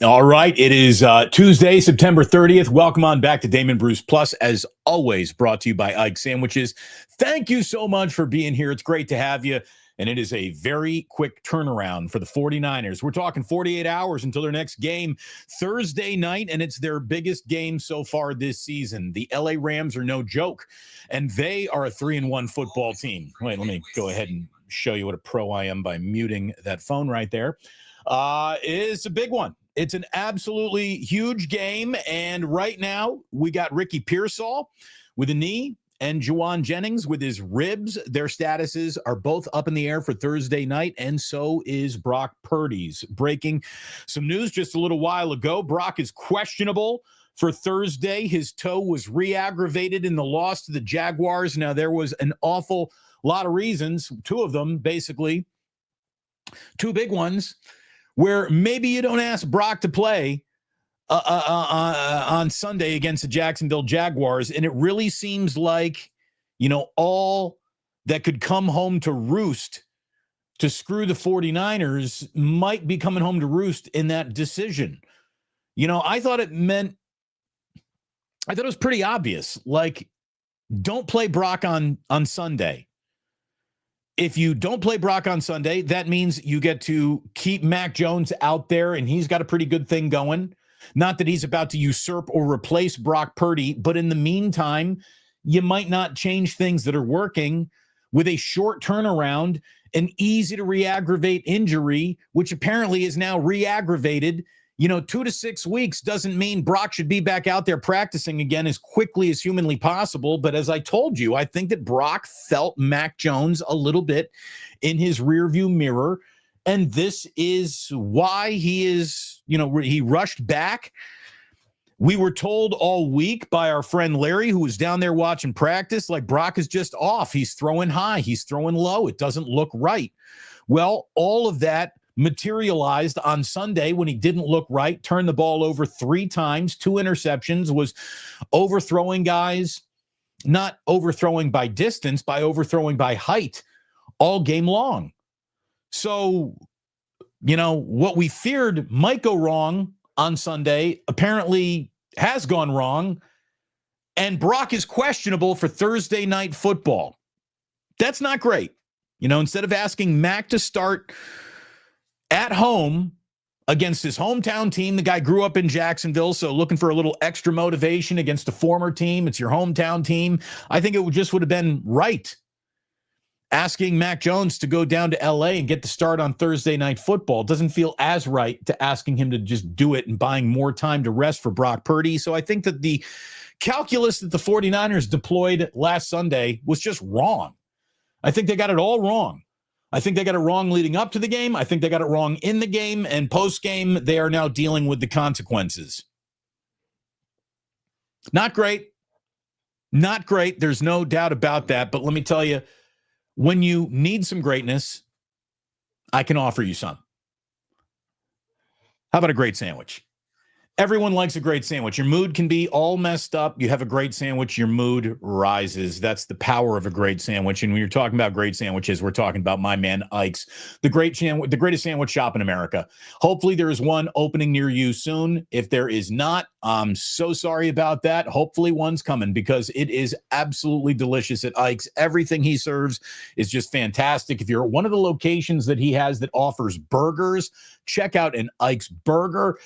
All right. It is Tuesday, September 30th. Welcome on back to Damon Bruce Plus, as always, brought to you by Ikes Sandwiches. Thank you so much for being here. It's great to have you. And it is a very quick turnaround for the 49ers. We're talking 48 hours until their next game Thursday night, and it's their biggest game so far this season. The LA Rams are no joke, and they are a 3-1 football team. Wait, let me go ahead and show you what a pro I am by muting that phone right there. It's a big one. It's an absolutely huge game, and right now we got Ricky Pearsall with a knee and Juwan Jennings with his ribs. Their statuses are both up in the air for Thursday night, and so is Brock Purdy's. Breaking some news just a little while ago, Brock is questionable for Thursday. His toe was re-aggravated in the loss to the Jaguars. Now, there was an awful lot of reasons, two of them basically, two big ones, where maybe you don't ask Brock to play on Sunday against the Jacksonville Jaguars, and it really seems like, all that could come home to roost to screw the 49ers might be coming home to roost in that decision. I thought it was pretty obvious, like, don't play Brock on Sunday. If you don't play Brock on Sunday, that means you get to keep Mac Jones out there, and he's got a pretty good thing going. Not that he's about to usurp or replace Brock Purdy, but in the meantime, you might not change things that are working with a short turnaround, an easy to re-aggravate injury, which apparently is now re-aggravated. 2 to 6 weeks doesn't mean Brock should be back out there practicing again as quickly as humanly possible. But as I told you, I think that Brock felt Mac Jones a little bit in his rearview mirror. And this is why he is, he rushed back. We were told all week by our friend Larry, who was down there watching practice, like, Brock is just off. He's throwing high. He's throwing low. It doesn't look right. Well, all of that materialized on Sunday when he didn't look right, turned the ball over 3 times, 2 interceptions, was overthrowing guys, not overthrowing by distance, by overthrowing by height all game long. So, what we feared might go wrong on Sunday apparently has gone wrong, and Brock is questionable for Thursday night football. That's not great. Instead of asking Mac to start at home against his hometown team, the guy grew up in Jacksonville, so looking for a little extra motivation against a former team. It's your hometown team. I think it would have been right asking Mac Jones to go down to LA and get the start on Thursday night football. It doesn't feel as right to asking him to just do it and buying more time to rest for Brock Purdy. So I think that the calculus that the 49ers deployed last Sunday was just wrong. I think they got it all wrong. I think they got it wrong leading up to the game. I think they got it wrong in the game, and post-game, they are now dealing with the consequences. Not great. Not great. There's no doubt about that. But let me tell you, when you need some greatness, I can offer you some. How about a great sandwich? Everyone likes a great sandwich. Your mood can be all messed up. You have a great sandwich, your mood rises. That's the power of a great sandwich. And when you're talking about great sandwiches, we're talking about my man Ikes, the greatest sandwich shop in America. Hopefully there is one opening near you soon. If there is not, I'm so sorry about that. Hopefully one's coming, because it is absolutely delicious at Ikes. Everything he serves is just fantastic. If you're at one of the locations that he has that offers burgers, check out an Ikes burger.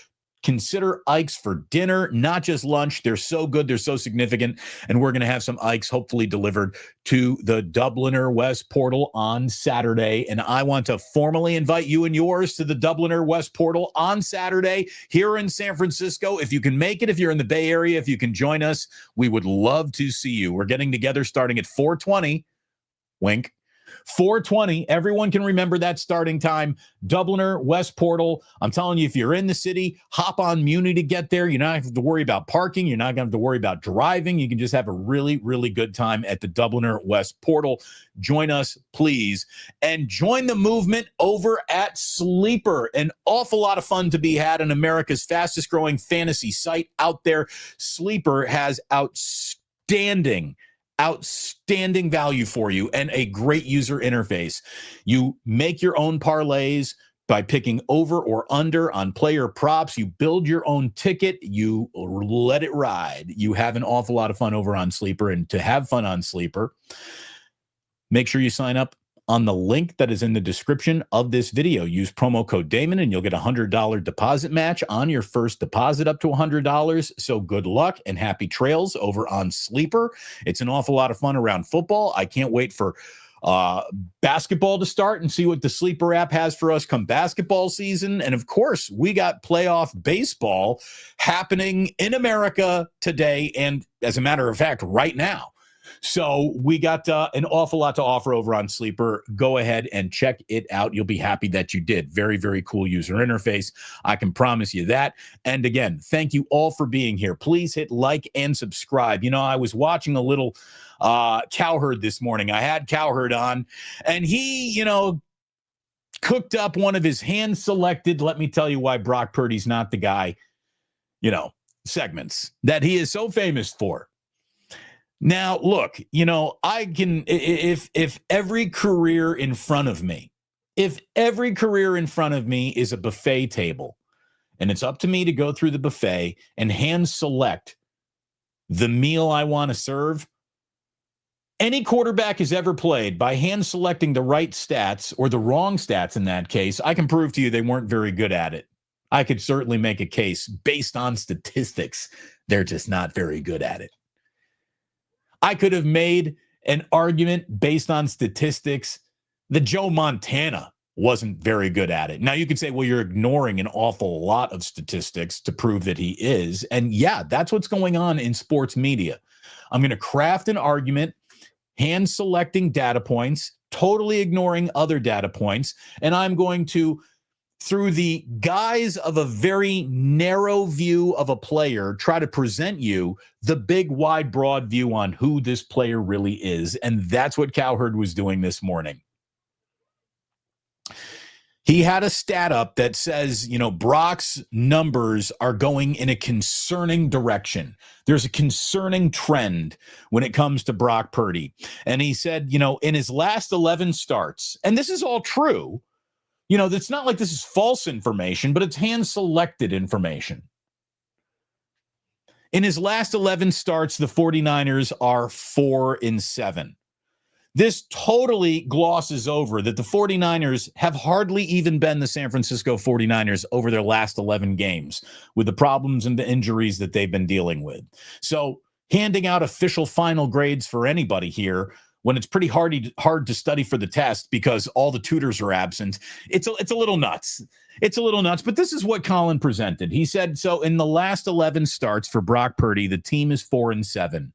Consider Ikes for dinner, not just lunch. They're so good. They're so significant. And we're going to have some Ikes hopefully delivered to the Dubliner West Portal on Saturday. And I want to formally invite you and yours to the Dubliner West Portal on Saturday here in San Francisco. If you can make it, if you're in the Bay Area, if you can join us, we would love to see you. We're getting together starting at 4:20. Wink. 4:20. Everyone can remember that starting time. Dubliner West Portal. I'm telling you, if you're in the city, hop on Muni to get there. You're not going to have to worry about parking. You're not going to have to worry about driving. You can just have a really, really good time at the Dubliner West Portal. Join us, please. And join the movement over at Sleeper. An awful lot of fun to be had in America's fastest growing fantasy site out there. Sleeper has outstanding value for you and a great user interface. You make your own parlays, by picking over or under on player props. You build your own ticket. You let it ride. You have an awful lot of fun over on Sleeper. And to have fun on Sleeper, make sure you sign up on the link that is in the description of this video. Use promo code Damon and you'll get a $100 deposit match on your first deposit up to $100. So good luck and happy trails over on Sleeper. It's an awful lot of fun around football. I can't wait for basketball to start and see what the Sleeper app has for us come basketball season. And of course, we got playoff baseball happening in America today. And as a matter of fact, right now. So we got an awful lot to offer over on Sleeper. Go ahead and check it out. You'll be happy that you did. Very, very cool user interface. I can promise you that. And again, thank you all for being here. Please hit like and subscribe. You know, I was watching a little Cowherd this morning. I had Cowherd on, and he, you know, cooked up one of his hand-selected, let me tell you why Brock Purdy's not the guy, you know, segments that he is so famous for. Now, look, you know, I can, if every career in front of me, is a buffet table, and it's up to me to go through the buffet and hand select the meal I want to serve, any quarterback has ever played by hand selecting the right stats or the wrong stats in that case, I can prove to you they weren't very good at it. I could certainly make a case based on statistics. They're just not very good at it. I could have made an argument based on statistics that Joe Montana wasn't very good at it. Now, you could say, well, you're ignoring an awful lot of statistics to prove that he is. And yeah, that's what's going on in sports media. I'm going to craft an argument, hand selecting data points, totally ignoring other data points, and I'm going to, through the guise of a very narrow view of a player, try to present you the big, wide, broad view on who this player really is. And that's what Cowherd was doing this morning. He had a stat up that says, you know, Brock's numbers are going in a concerning direction. There's a concerning trend when it comes to Brock Purdy. And he said, you know, in his last 11 starts, and this is all true, you know, it's not like this is false information, but it's hand-selected information. In his last 11 starts, the 49ers are 4-7. This totally glosses over that the 49ers have hardly even been the San Francisco 49ers over their last 11 games with the problems and the injuries that they've been dealing with. So handing out official final grades for anybody here when it's pretty hard to study for the test because all the tutors are absent, it's a little nuts. It's a little nuts, but this is what Colin presented. He said, so in the last 11 starts for Brock Purdy, the team is 4-7.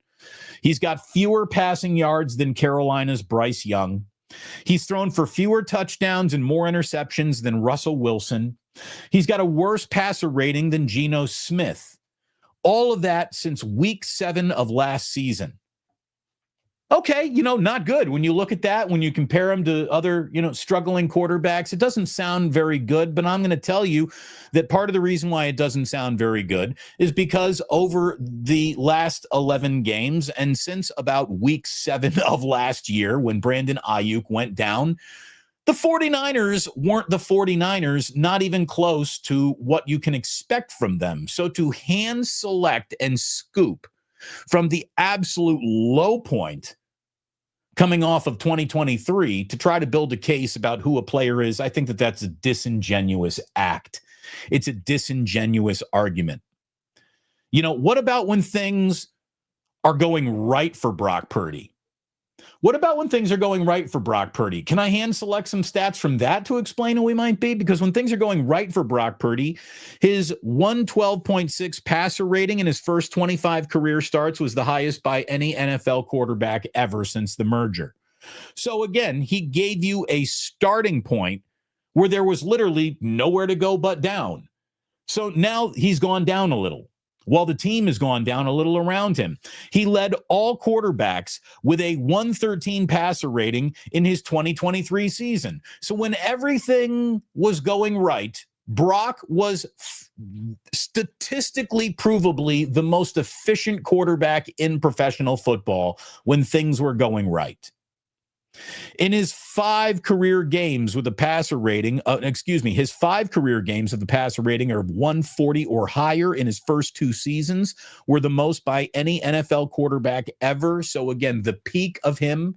He's got fewer passing yards than Carolina's Bryce Young. He's thrown for fewer touchdowns and more interceptions than Russell Wilson. He's got a worse passer rating than Geno Smith. All of that since week 7 of last season. Okay, you know, not good. When you look at that, when you compare him to other, you know, struggling quarterbacks, it doesn't sound very good. But I'm going to tell you that part of the reason why it doesn't sound very good is because over the last 11 games and since about week 7 of last year when Brandon Ayuk went down, the 49ers weren't the 49ers, not even close to what you can expect from them. So to hand select and scoop from the absolute low point coming off of 2023 to try to build a case about who a player is, I think that that's a disingenuous act. It's a disingenuous argument. You know, what about when things are going right for Brock Purdy? What about when things are going right for Brock Purdy? Can I hand select some stats from that to explain who he might be? Because when things are going right for Brock Purdy, his 112.6 passer rating in his first 25 career starts was the highest by any NFL quarterback ever since the merger. So again, he gave you a starting point where there was literally nowhere to go but down. So now he's gone down a little, while the team has gone down a little around him. He led all quarterbacks with a 113 passer rating in his 2023 season. So when everything was going right, Brock was statistically provably the most efficient quarterback in professional football when things were going right. In his 5 career games with a passer rating, his 5 career games of the passer rating are 140 or higher in his first 2 seasons were the most by any NFL quarterback ever. So again, the peak of him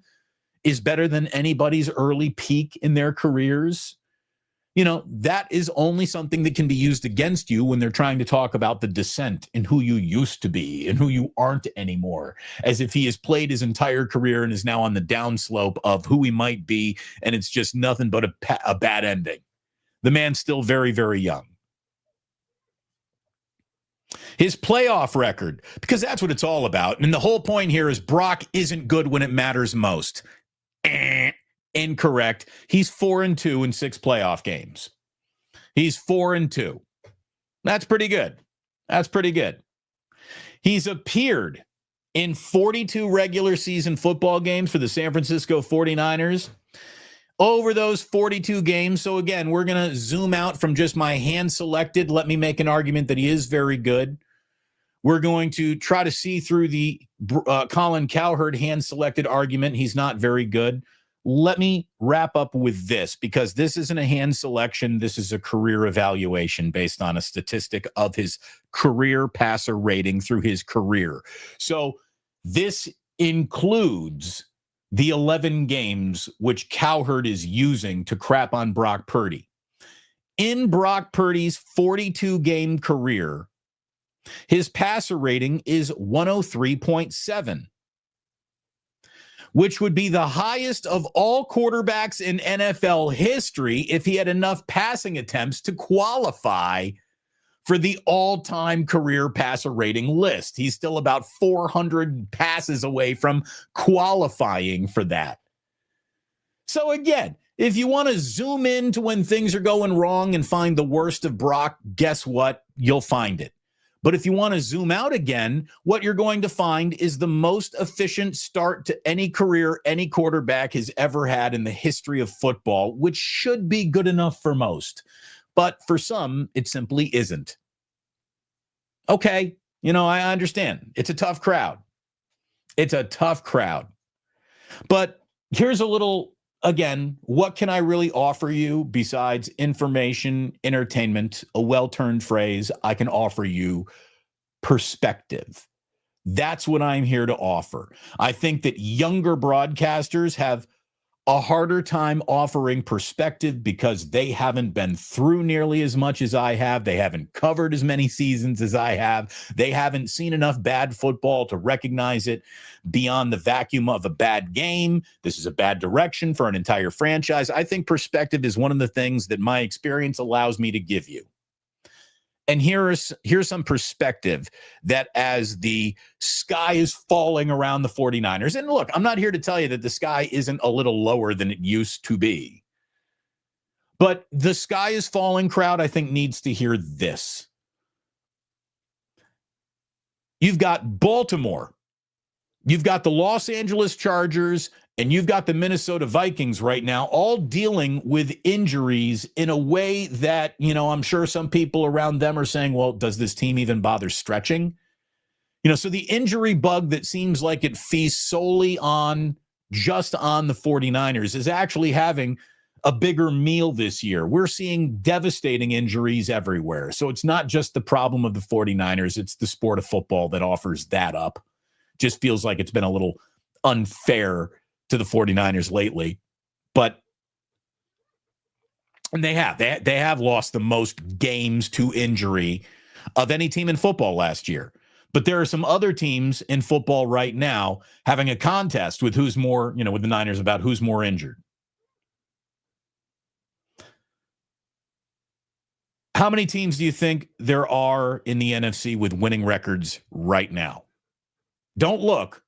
is better than anybody's early peak in their careers. That is only something that can be used against you when they're trying to talk about the descent and who you used to be and who you aren't anymore, as if he has played his entire career and is now on the downslope of who he might be, and it's just nothing but a bad ending. The man's still very, very young. His playoff record, because that's what it's all about. And the whole point here is Brock isn't good when it matters most. Incorrect. He's 4-2 in 6 playoff games. He's 4-2. That's pretty good. He's appeared in 42 regular season football games for the San Francisco 49ers. Over those 42 games, so again, we're going to zoom out from just my hand-selected. Let me make an argument that he is very good. We're going to try to see through the Colin Cowherd hand-selected argument. He's not very good. Let me wrap up with this, because this isn't a hand selection. This is a career evaluation based on a statistic of his career passer rating through his career. So this includes the 11 games which Cowherd is using to crap on Brock Purdy. In Brock Purdy's 42-game career, his passer rating is 103.7. which would be the highest of all quarterbacks in NFL history if he had enough passing attempts to qualify for the all-time career passer rating list. He's still about 400 passes away from qualifying for that. So again, if you want to zoom in to when things are going wrong and find the worst of Brock, guess what? You'll find it. But if you want to zoom out again, what you're going to find is the most efficient start to any career any quarterback has ever had in the history of football, which should be good enough for most. But for some, it simply isn't. Okay, I understand. It's a tough crowd. But here's a little, again, what can I really offer you besides information, entertainment, a well-turned phrase? I can offer you perspective. That's what I'm here to offer. I think that younger broadcasters have a harder time offering perspective because they haven't been through nearly as much as I have. They haven't covered as many seasons as I have. They haven't seen enough bad football to recognize it beyond the vacuum of a bad game. This is a bad direction for an entire franchise. I think perspective is one of the things that my experience allows me to give you. And here's some perspective that as the sky is falling around the 49ers, and look, I'm not here to tell you that the sky isn't a little lower than it used to be. But the sky is falling crowd, I think, needs to hear this. You've got Baltimore, you've got the Los Angeles Chargers, and you've got the Minnesota Vikings right now, all dealing with injuries in a way that, I'm sure some people around them are saying, well, does this team even bother stretching? So the injury bug that seems like it feasts solely just on the 49ers is actually having a bigger meal this year. We're seeing devastating injuries everywhere. So it's not just the problem of the 49ers. It's the sport of football that offers that up. Just feels like it's been a little unfair to the 49ers lately, and they have lost the most games to injury of any team in football last year. But there are some other teams in football right now having a contest with who's more, with the Niners about who's more injured. How many teams do you think there are in the NFC with winning records right now? Don't look.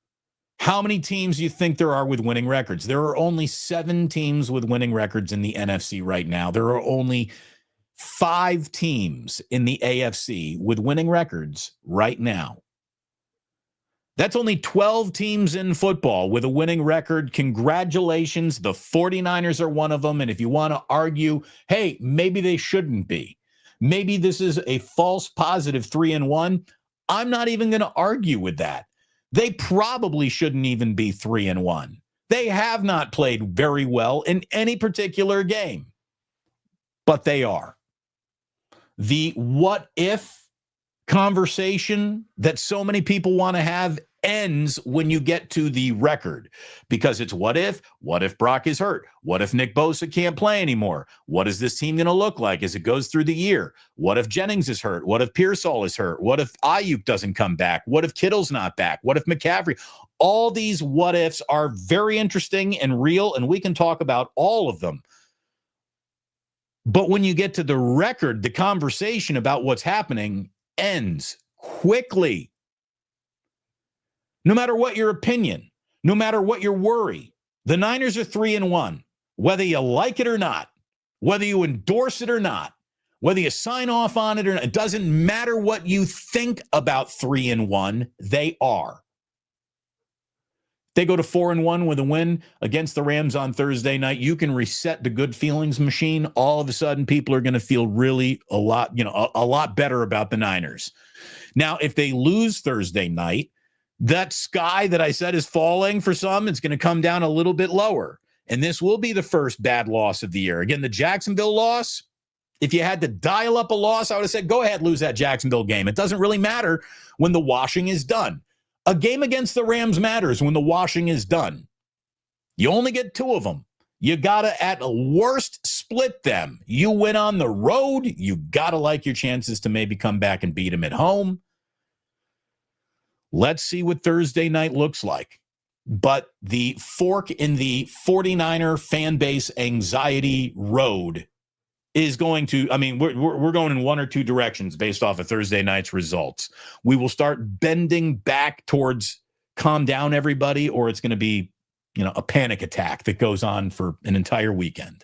How many teams do you think there are with winning records? There are only 7 teams with winning records in the NFC right now. There are only 5 teams in the AFC with winning records right now. That's only 12 teams in football with a winning record. Congratulations. The 49ers are one of them. And if you want to argue, hey, maybe they shouldn't be. Maybe this is a false positive 3-1. I'm not even going to argue with that. They probably shouldn't even be 3-1. They have not played very well in any particular game, but they are. The what if conversation that so many people want to have ends when you get to the record, because it's what if Brock is hurt? What if Nick Bosa can't play anymore? What is this team going to look like as it goes through the year? What if Jennings is hurt? What if Pearsall is hurt? What if Ayuk doesn't come back? What if Kittle's not back? What if McCaffrey? All these what ifs are very interesting and real, and we can talk about all of them. But when you get to the record, the conversation about what's happening ends quickly. No matter what your opinion, no matter what your worry, the Niners are 3-1. Whether you like it or not, whether you endorse it or not, whether you sign off on it or not, it doesn't matter what you think about 3-1, they are. They go to 4-1 with a win against the Rams on Thursday night. You can reset the good feelings machine. All of a sudden, people are going to feel really a lot better about the Niners. Now, if they lose Thursday night, that sky that I said is falling for some, it's going to come down a little bit lower. And this will be the first bad loss of the year. Again, the Jacksonville loss, if you had to dial up a loss, I would have said, go ahead, lose that Jacksonville game. It doesn't really matter when the washing is done. A game against the Rams matters when the washing is done. You only get 2 of them. You got to, at worst, split them. You win on the road. You got to like your chances to maybe come back and beat them at home. Let's see what Thursday night looks like. But the fork in the 49er fan base anxiety road is going to, I mean, we're going in one or two directions based off of Thursday night's results. We will start bending back towards calm down everybody, or it's going to be, a panic attack that goes on for an entire weekend.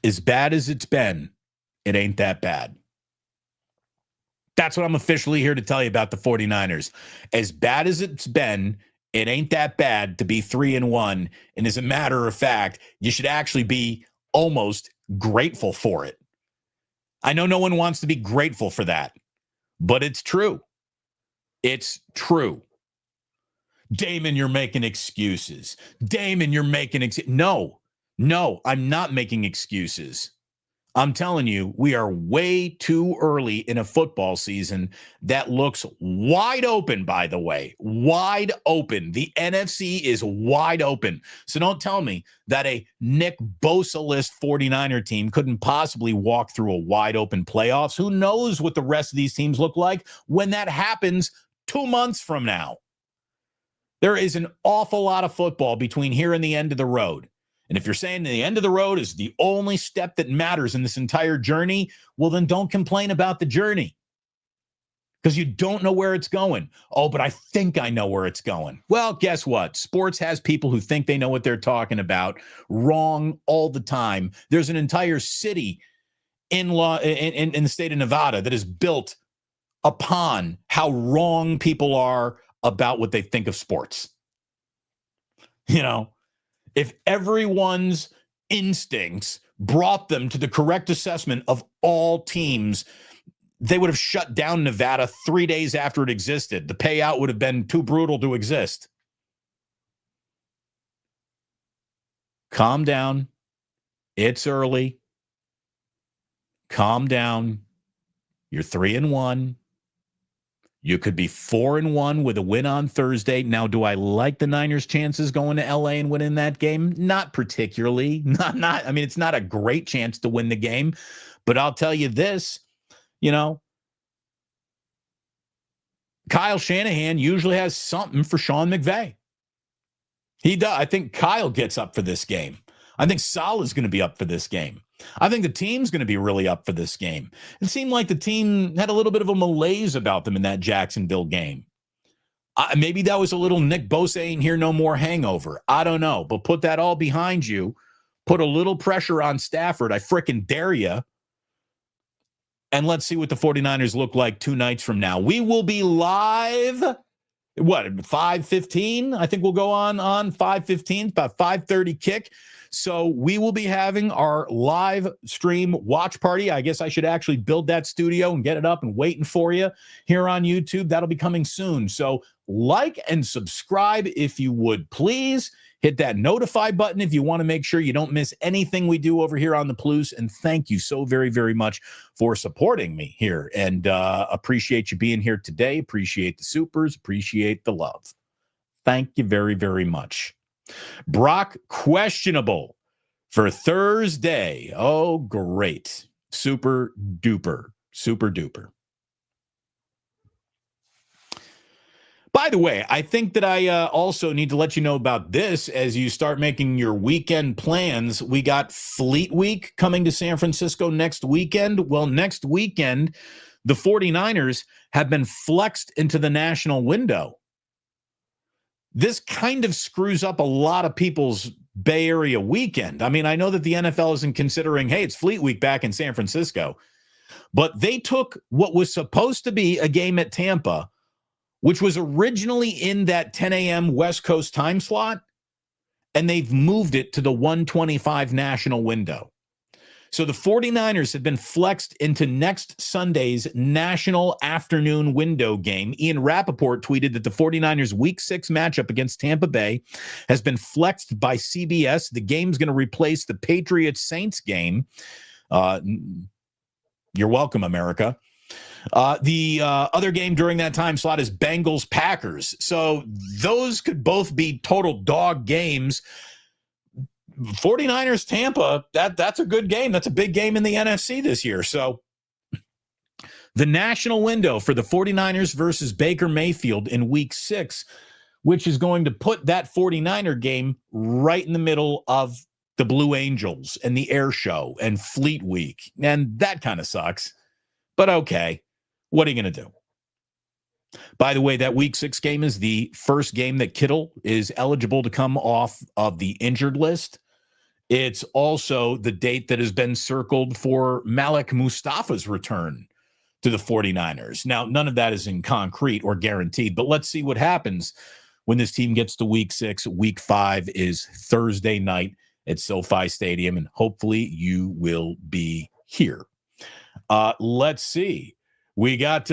As bad as it's been, it ain't that bad. That's what I'm officially here to tell you about the 49ers. As bad as it's been, it ain't that bad to be 3-1. And as a matter of fact, you should actually be almost grateful for it. I know no one wants to be grateful for that, but it's true. It's true. Damon, you're making excuses. Damon, you're making No, I'm not making excuses. I'm telling you, we are way too early in a football season that looks wide open, by the way. Wide open. The NFC is wide open. So don't tell me that a Nick Bosa-less 49er team couldn't possibly walk through a wide open playoffs. Who knows what the rest of these teams look like when that happens 2 months from now? There is an awful lot of football between here and the end of the road. And if you're saying the end of the road is the only step that matters in this entire journey, well, then don't complain about the journey because you don't know where it's going. Oh, but I think I know where it's going. Well, guess what? Sports has people who think they know what they're talking about wrong all the time. There's an entire city in the state of Nevada that is built upon how wrong people are about what they think of sports. If everyone's instincts brought them to the correct assessment of all teams, they would have shut down Nevada 3 days after it existed. The payout would have been too brutal to exist. Calm down. It's early. Calm down. You're 3-1. You could be 4-1 with a win on Thursday. Now, do I like the Niners' chances going to LA and winning that game? Not particularly. I mean, it's not a great chance to win the game, but I'll tell you this, Kyle Shanahan usually has something for Sean McVay. He does. I think Kyle gets up for this game. I think Salah's going to be up for this game. I think the team's going to be really up for this game. It seemed like the team had a little bit of a malaise about them in that Jacksonville game. Maybe that was a little Nick Bosa ain't here no more hangover. I don't know. But put that all behind you. Put a little pressure on Stafford. I frickin' dare you. And let's see what the 49ers look like 2 nights from now. We will be live, 5:15? I think we'll go on 5:15, about 5:30 kick. So we will be having our live stream watch party. I guess I should actually build that studio and get it up and waiting for you here on YouTube. That'll be coming soon. So like and subscribe if you would, please. Hit that notify button if you want to make sure you don't miss anything we do over here on the Palouse. And thank you so very, very much for supporting me here. And appreciate you being here today. Appreciate the supers. Appreciate the love. Thank you very, very much. Brock questionable for Thursday. Oh, great. Super duper. Super duper. By the way, I think that I also need to let you know about this as you start making your weekend plans. We got Fleet Week coming to San Francisco next weekend. Well, next weekend, the 49ers have been flexed into the national window. This kind of screws up a lot of people's Bay Area weekend. I mean, I know that the NFL isn't considering, hey, it's Fleet Week back in San Francisco. But they took what was supposed to be a game at Tampa, which was originally in that 10 a.m. West Coast time slot, and they've moved it to the 1:25 national window. So the 49ers have been flexed into next Sunday's national afternoon window game. Ian Rappaport tweeted that the 49ers Week 6 matchup against Tampa Bay has been flexed by CBS. The game's going to replace the Patriots-Saints game. You're welcome, America. The other game during that time slot is Bengals-Packers. So those could both be total dog games. 49ers-Tampa, that's a good game. That's a big game in the NFC this year. So the national window for the 49ers versus Baker Mayfield in Week 6, which is going to put that 49er game right in the middle of the Blue Angels and the Air Show and Fleet Week. And that kind of sucks. But okay. What are you going to do? By the way, that Week 6 game is the first game that Kittle is eligible to come off of the injured list. It's also the date that has been circled for Malik Mustafa's return to the 49ers. Now, none of that is in concrete or guaranteed, but let's see what happens when this team gets to Week 6. Week 5 is Thursday night at SoFi Stadium, and hopefully you will be here. Let's see. We got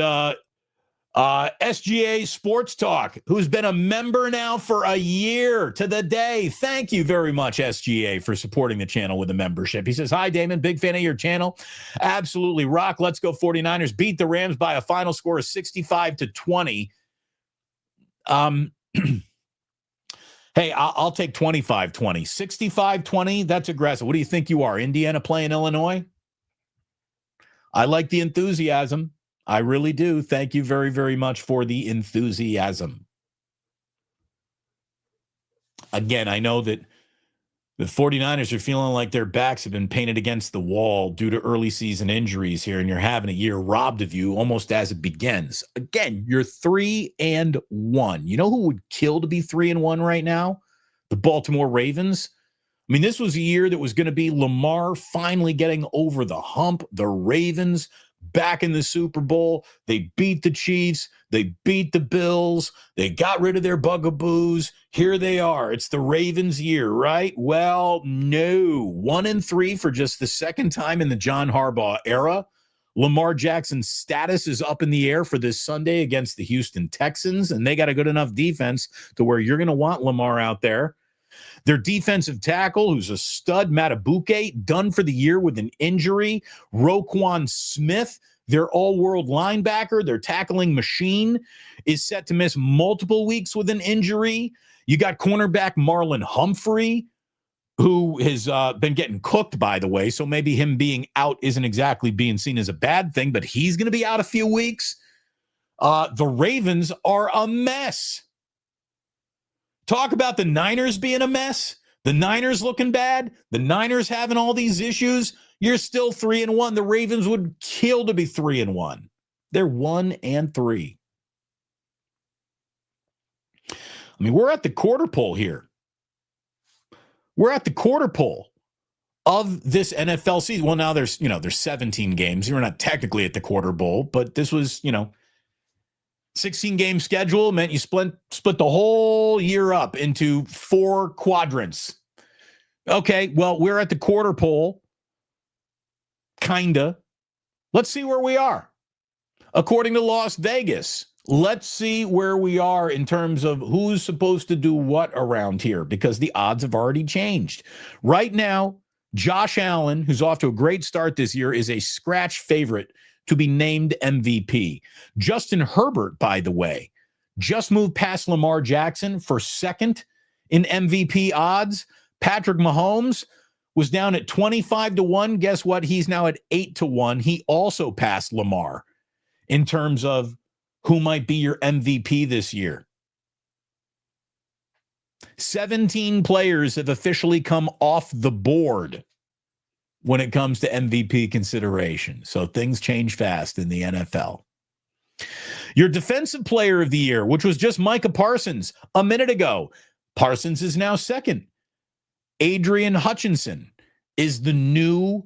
SGA Sports Talk, who's been a member now for a year to the day. Thank you very much, SGA, for supporting the channel with a membership. He says, hi, Damon. Big fan of your channel. Absolutely rock. Let's go 49ers. Beat the Rams by a final score of 65-20. Hey, I'll take 25-20. 65-20, that's aggressive. What do you think you are, Indiana playing Illinois? I like the enthusiasm. I really do. Thank you very, very much for the enthusiasm. Again, I know that the 49ers are feeling like their backs have been painted against the wall due to early season injuries here, and you're having a year robbed of you almost as it begins. Again, you're 3-1. You know who would kill to be 3-1 right now? The Baltimore Ravens. I mean, this was a year that was going to be Lamar finally getting over the hump. The Ravens back in the Super Bowl. They beat the Chiefs. They beat the Bills. They got rid of their bugaboos. Here they are. It's the Ravens' year, right? Well, no. 1-3 for just the second time in the John Harbaugh era. Lamar Jackson's status is up in the air for this Sunday against the Houston Texans, and they got a good enough defense to where you're going to want Lamar out there. Their defensive tackle, who's a stud, Matabuke, done for the year with an injury. Roquan Smith, their all-world linebacker, their tackling machine, is set to miss multiple weeks with an injury. You got cornerback Marlon Humphrey, who has been getting cooked, by the way, so maybe him being out isn't exactly being seen as a bad thing, but he's going to be out a few weeks. The Ravens are a mess. Talk about the Niners being a mess. The Niners looking bad. The Niners having all these issues. You're still 3-1. The Ravens would kill to be 3-1. They're 1-3. I mean, we're at the quarter pole here. We're at the quarter pole of this NFL season. Well, now there's 17 games. You're not technically at the quarter bowl, but this was, 16-game schedule meant you split the whole year up into 4 quadrants. Okay, well, we're at the quarter pole. Kinda. Let's see where we are. According to Las Vegas, let's see where we are in terms of who's supposed to do what around here, because the odds have already changed. Right now, Josh Allen, who's off to a great start this year, is a scratch favorite to be named MVP. Justin Herbert, by the way, just moved past Lamar Jackson for second in MVP odds. Patrick Mahomes was down at 25-1. Guess what? He's now at 8-1. He also passed Lamar in terms of who might be your MVP this year. 17 players have officially come off the board when it comes to MVP consideration. So things change fast in the NFL. Your defensive player of the year, which was just Micah Parsons a minute ago. Parsons is now second. Adrian Hutchinson is the new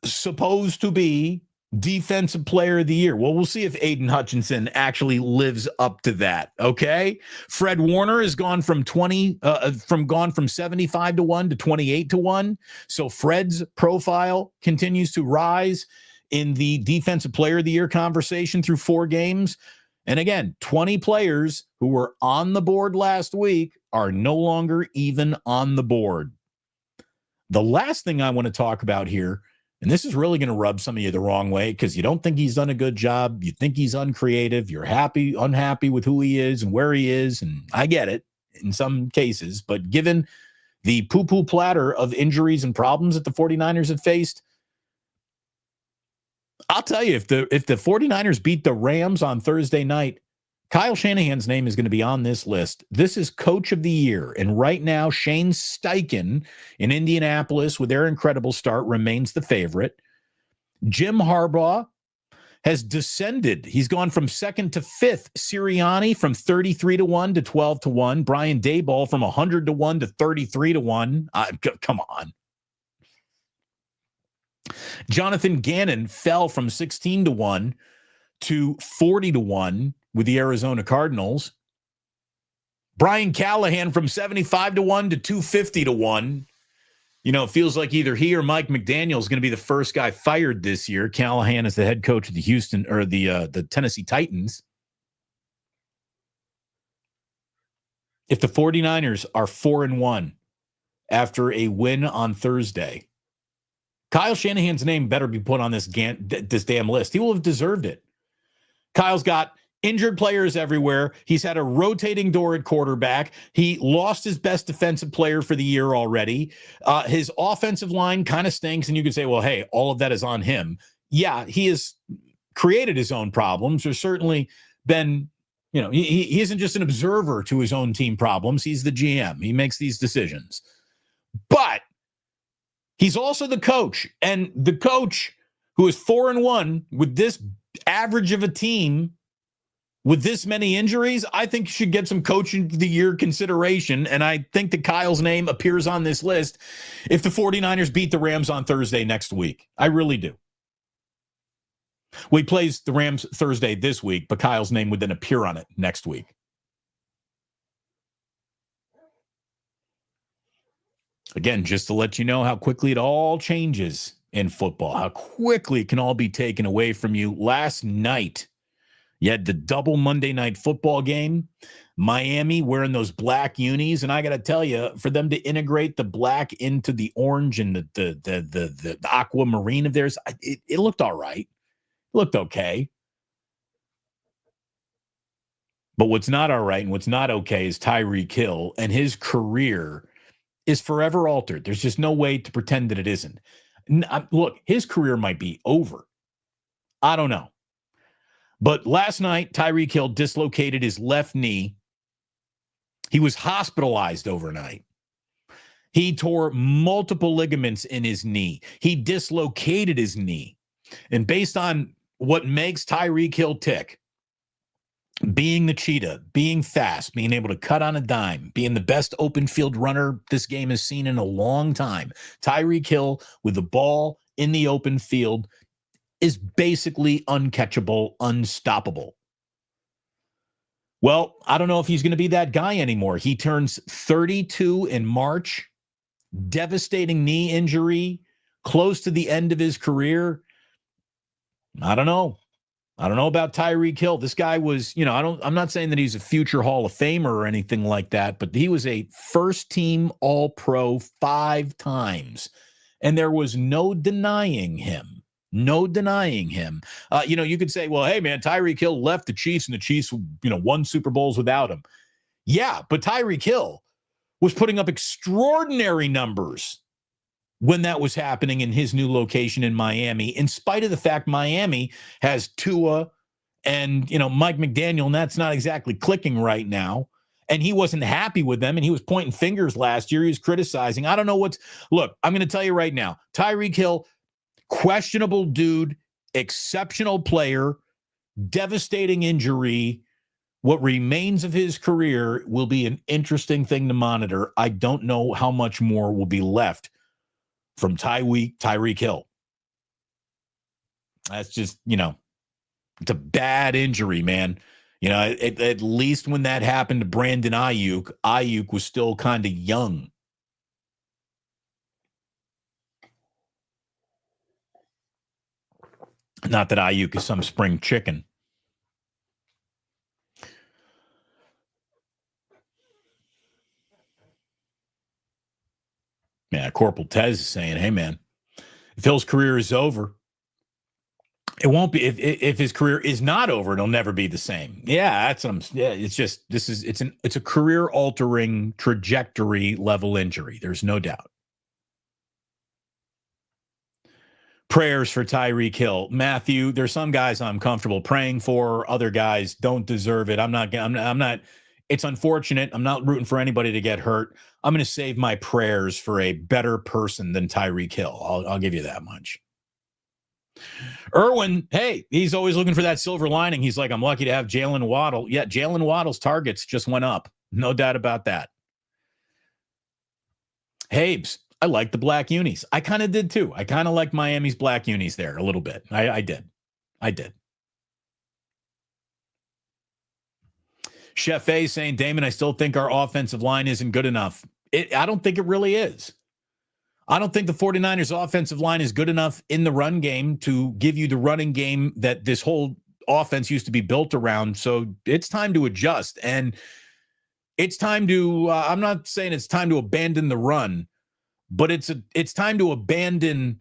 supposed to be defensive player of the year. Well, we'll see if Aiden Hutchinson actually lives up to that. Okay. Fred Warner has gone from 75-1 to 28-1. So Fred's profile continues to rise in the defensive player of the year conversation through 4 games. And again, 20 players who were on the board last week are no longer even on the board. The last thing I want to talk about here, and this is really going to rub some of you the wrong way because you don't think he's done a good job. You think he's uncreative. You're unhappy with who he is and where he is. And I get it in some cases. But given the poo-poo platter of injuries and problems that the 49ers have faced, I'll tell you, if the 49ers beat the Rams on Thursday night, Kyle Shanahan's name is going to be on this list. This is coach of the year. And right now, Shane Steichen in Indianapolis with their incredible start remains the favorite. Jim Harbaugh has descended. He's gone from second to fifth. Sirianni from 33-1 to 12-1. Brian Daboll from 100-1 to 33-1. Come on. Jonathan Gannon fell from 16-1 to 40-1 with the Arizona Cardinals. Brian Callahan from 75-1 to 250-1. You know, it feels like either he or Mike McDaniel is going to be the first guy fired this year. Callahan is the head coach of the the Tennessee Titans. If the 49ers are 4-1 after a win on Thursday, Kyle Shanahan's name better be put on this damn list. He will have deserved it. Kyle's got injured players everywhere. He's had a rotating door at quarterback. He lost his best defensive player for the year already. His offensive line kind of stinks, and you could say, well, hey, all of that is on him. Yeah, he has created his own problems. There's certainly been, he isn't just an observer to his own team problems. He's the GM. He makes these decisions. But he's also the coach, and the coach who is 4-1 with this average of a team with this many injuries, I think should get some coaching of the year consideration. And I think that Kyle's name appears on this list if the 49ers beat the Rams on Thursday next week. I really do. Well, he plays the Rams Thursday this week, but Kyle's name would then appear on it next week. Again, just to let you know how quickly it all changes in football, how quickly it can all be taken away from you. Last night, you had the double Monday Night Football game. Miami wearing those black unis, and I got to tell you, for them to integrate the black into the orange and the aquamarine of theirs, it looked all right. It looked okay. But what's not all right and what's not okay is Tyreek Hill, and his career is forever altered. There's just no way to pretend that it isn't. Look, his career might be over. I don't know. But last night, Tyreek Hill dislocated his left knee. He was hospitalized overnight. He tore multiple ligaments in his knee. He dislocated his knee. And based on what makes Tyreek Hill tick, being the cheetah, being fast, being able to cut on a dime, being the best open field runner this game has seen in a long time, Tyreek Hill with the ball in the open field is basically uncatchable, unstoppable. Well, I don't know if he's going to be that guy anymore. He turns 32 in March. devastating knee injury, close to the end of his career. I don't know. I don't know about Tyreek Hill. This guy was, I'm not saying that he's a future Hall of Famer or anything like that, but he was a first-team All-Pro 5 times, and there was no denying him. No denying him. You could say, well, hey, man, Tyreek Hill left the Chiefs, and the Chiefs, won Super Bowls without him. Yeah, but Tyreek Hill was putting up extraordinary numbers when that was happening in his new location in Miami, in spite of the fact Miami has Tua and, Mike McDaniel, and that's not exactly clicking right now. And he wasn't happy with them, and he was pointing fingers last year. He was criticizing. I don't know look, I'm going to tell you right now, Tyreek Hill, questionable dude, exceptional player, devastating injury. What remains of his career will be an interesting thing to monitor. I don't know how much more will be left from Tyreek Hill. That's just, it's a bad injury, man. At least when that happened to Brandon Ayuk was still kind of young. Not that Ayuk is some spring chicken. Yeah, Corporal Tez is saying, hey, man, if Hill's career is over, it won't be. If his career is not over, it'll never be the same. Yeah, it's just, it's a career altering trajectory level injury. There's no doubt. Prayers for Tyreek Hill. Matthew, there's some guys I'm comfortable praying for. Other guys don't deserve it. I'm not. It's unfortunate. I'm not rooting for anybody to get hurt. I'm going to save my prayers for a better person than Tyreek Hill. I'll give you that much. Irwin, hey, he's always looking for that silver lining. He's like, I'm lucky to have Jalen Waddle. Yeah, Jalen Waddle's targets just went up. No doubt about that. Habes, I like the black unis. I kind of did too. I kind of like Miami's black unis there a little bit. I did. Chef A saying, Damon, I still think our offensive line isn't good enough. I don't think it really is. I don't think the 49ers offensive line is good enough in the run game to give you the running game that this whole offense used to be built around. So it's time to adjust. And it's time to, I'm not saying it's time to abandon the run, but it's time to abandon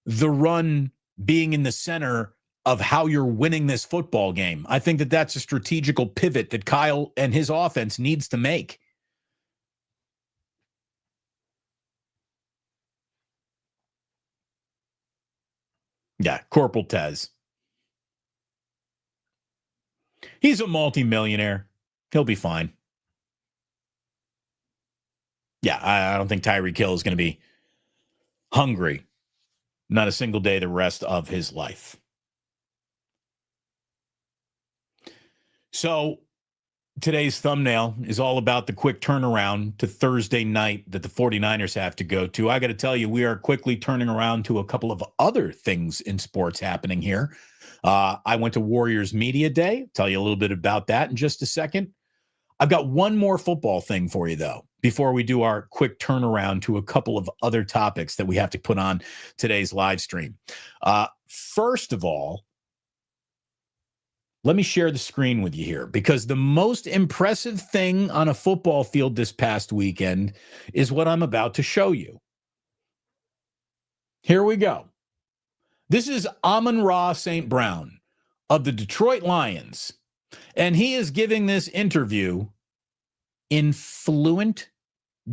the run being in the center of how you're winning this football game. I think that that's a strategical pivot that Kyle and his offense needs to make. Yeah, Corporal Tez. He's a multimillionaire. He'll be fine. Yeah, I don't think Tyreek Hill is going to be hungry. Not a single day the rest of his life. So today's thumbnail is all about the quick turnaround to Thursday night that the 49ers have to go to. I got to tell you, we are quickly turning around to a couple of other things in sports happening here. I went to Warriors Media Day. Tell you a little bit about that in just a second. I've got one more football thing for you, though, before we do our quick turnaround to a couple of other topics that we have to put on today's live stream. First of all, let me share the screen with you here, because the most impressive thing on a football field this past weekend is what I'm about to show you. Here we go. This is Amon-Ra St. Brown of the Detroit Lions, and he is giving this interview in fluent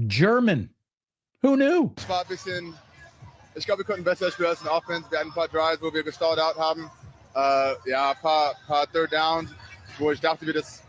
German. Who knew? Ich glaube, wir konnten besser spielen als in Offense. Wir hatten ein paar Drives, wo wir gestalled out haben. Ein paar Third Downs, wo ich dachte, wir das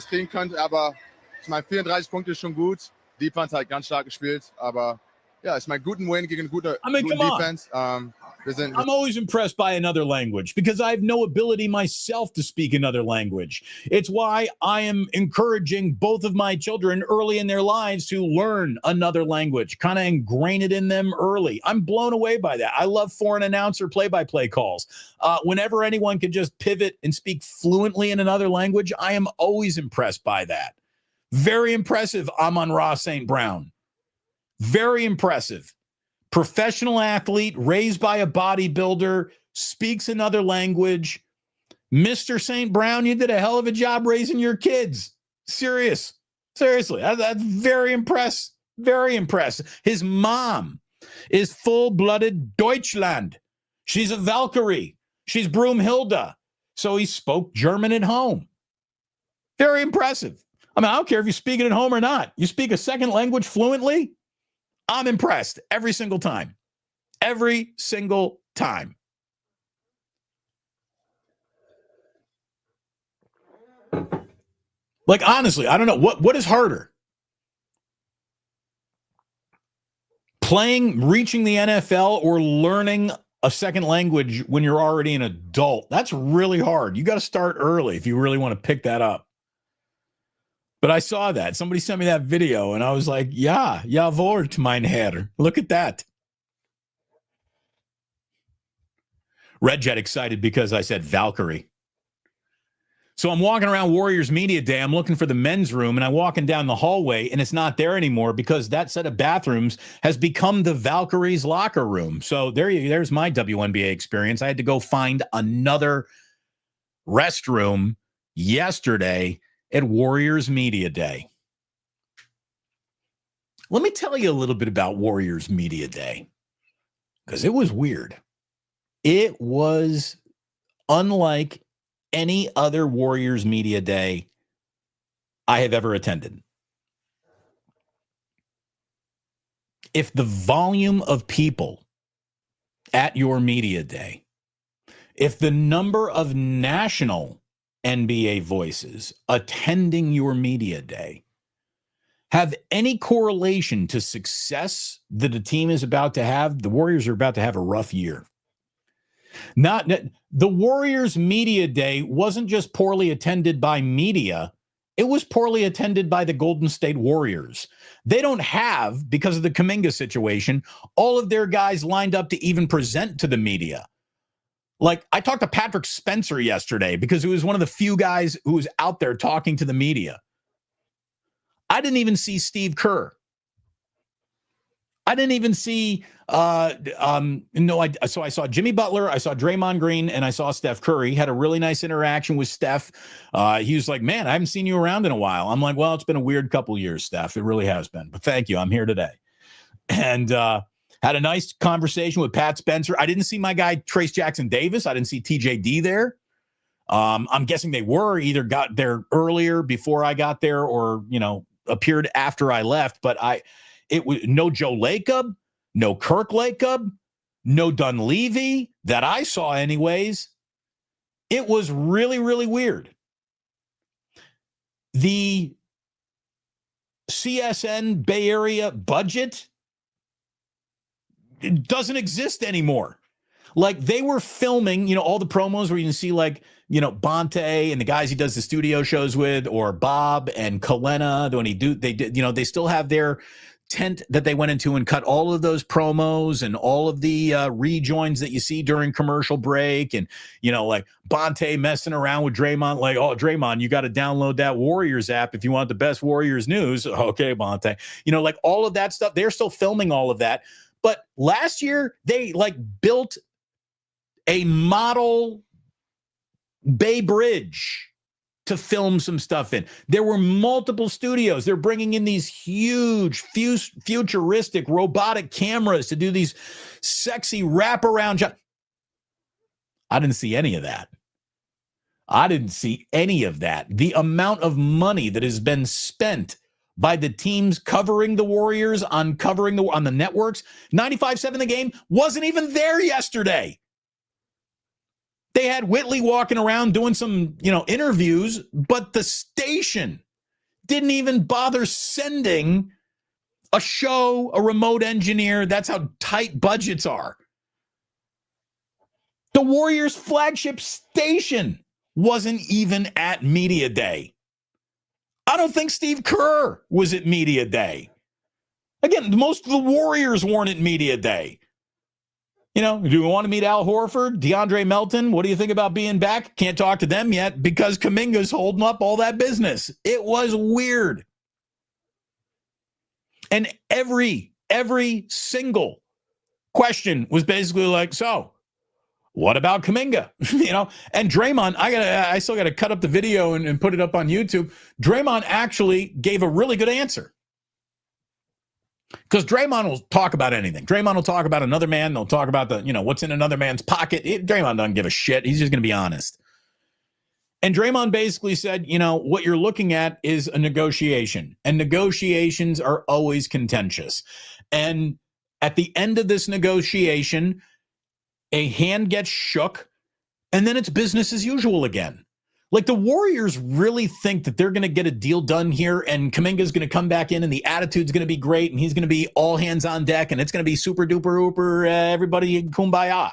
kriegen könnten. Aber ich meine, 34 Punkte ist schon gut. Defense hat ganz stark gespielt. Aber ja, ich meine, guten Win gegen guten Defense. I'm always impressed by another language because I have no ability myself to speak another language. It's why I am encouraging both of my children early in their lives to learn another language, kind of ingrain it in them early. I'm blown away by that. I love foreign announcer play-by-play calls. Whenever anyone can just pivot and speak fluently in another language, I am always impressed by that. Very impressive, Amon-Ra St. Brown. Very impressive. Professional athlete, raised by a bodybuilder, speaks another language. Mr. St. Brown, you did a hell of a job raising your kids. Seriously, that's very impressive. Very impressive. His mom is full-blooded Deutschland. She's a Valkyrie. She's Broomhilda. So he spoke German at home. Very impressive. I mean, I don't care if you speak it at home or not. You speak a second language fluently, I'm impressed every single time. Every single time. Like, honestly, I don't know. What is harder? Reaching the NFL or learning a second language when you're already an adult? That's really hard. You got to start early if you really want to pick that up. But I saw that. Somebody sent me that video, and I was like, ja, Wort, mein Herr. Look at that. Red Jet excited because I said Valkyrie. So I'm walking around Warriors Media Day. I'm looking for the men's room, and I'm walking down the hallway, and it's not there anymore because that set of bathrooms has become the Valkyries locker room. So there's my WNBA experience. I had to go find another restroom yesterday at Warriors Media Day. Let me tell you a little bit about Warriors Media Day because it was weird. It was unlike any other Warriors Media Day I have ever attended. If the volume of people at your media day, if the number of national NBA voices attending your media day have any correlation to success that the team is about to have, the Warriors are about to have a rough year. The Warriors Media Day wasn't just poorly attended by media. It was poorly attended by the Golden State Warriors. They don't have, because of the Kuminga situation, all of their guys lined up to even present to the media. Like, I talked to Patrick Spencer yesterday because he was one of the few guys who was out there talking to the media. I didn't even see Steve Kerr. I didn't even see, so I saw Jimmy Butler, I saw Draymond Green, and I saw Steph Curry. Had a really nice interaction with Steph. He was like, man, I haven't seen you around in a while. I'm like, well, it's been a weird couple years, Steph. It really has been. But thank you. I'm here today. And had a nice conversation with Pat Spencer. I didn't see my guy, Trace Jackson Davis. I didn't see TJD there. I'm guessing they either got there earlier before I got there or, appeared after I left. But it was no Joe Lacob, no Kirk Lacob, no Dunleavy that I saw anyways. It was really, really weird. The CSN Bay Area budget, it doesn't exist anymore. Like, they were filming, all the promos where you can see Bonte and the guys he does the studio shows with, or Bob and Kalena they still have their tent that they went into and cut all of those promos and all of the rejoins that you see during commercial break. And, like Bonte messing around with Draymond, like, oh, Draymond, you got to download that Warriors app if you want the best Warriors news. Okay, Bonte, like all of that stuff. They're still filming all of that. But last year they built a model Bay Bridge to film some stuff in. There were multiple studios. They're bringing in these huge, futuristic robotic cameras to do these sexy wraparound shots. I didn't see any of that. The amount of money that has been spent by the teams covering the Warriors on the networks, 95.7 The Game wasn't even there yesterday. They had Whitley walking around doing some, interviews, but the station didn't even bother sending a remote engineer. That's how tight budgets are. The Warriors' flagship station wasn't even at Media Day. I don't think Steve Kerr was at Media Day. Again, most of the Warriors weren't at Media Day. Do we want to meet Al Horford, DeAndre Melton? What do you think about being back? Can't talk to them yet because Kuminga's holding up all that business. It was weird. And every Every single question was basically like, so what about Kuminga? And Draymond, I still got to cut up the video and put it up on YouTube. Draymond actually gave a really good answer. Because Draymond will talk about anything. Draymond will talk about another man. They'll talk about what's in another man's pocket. Draymond doesn't give a shit. He's just going to be honest. And Draymond basically said, what you're looking at is a negotiation. And negotiations are always contentious. And at the end of this negotiation, a hand gets shook, and then it's business as usual again. Like, the Warriors really think that they're going to get a deal done here, and Kuminga's going to come back in, and the attitude's going to be great, and he's going to be all hands on deck, and it's going to be super duper ooper, everybody kumbaya.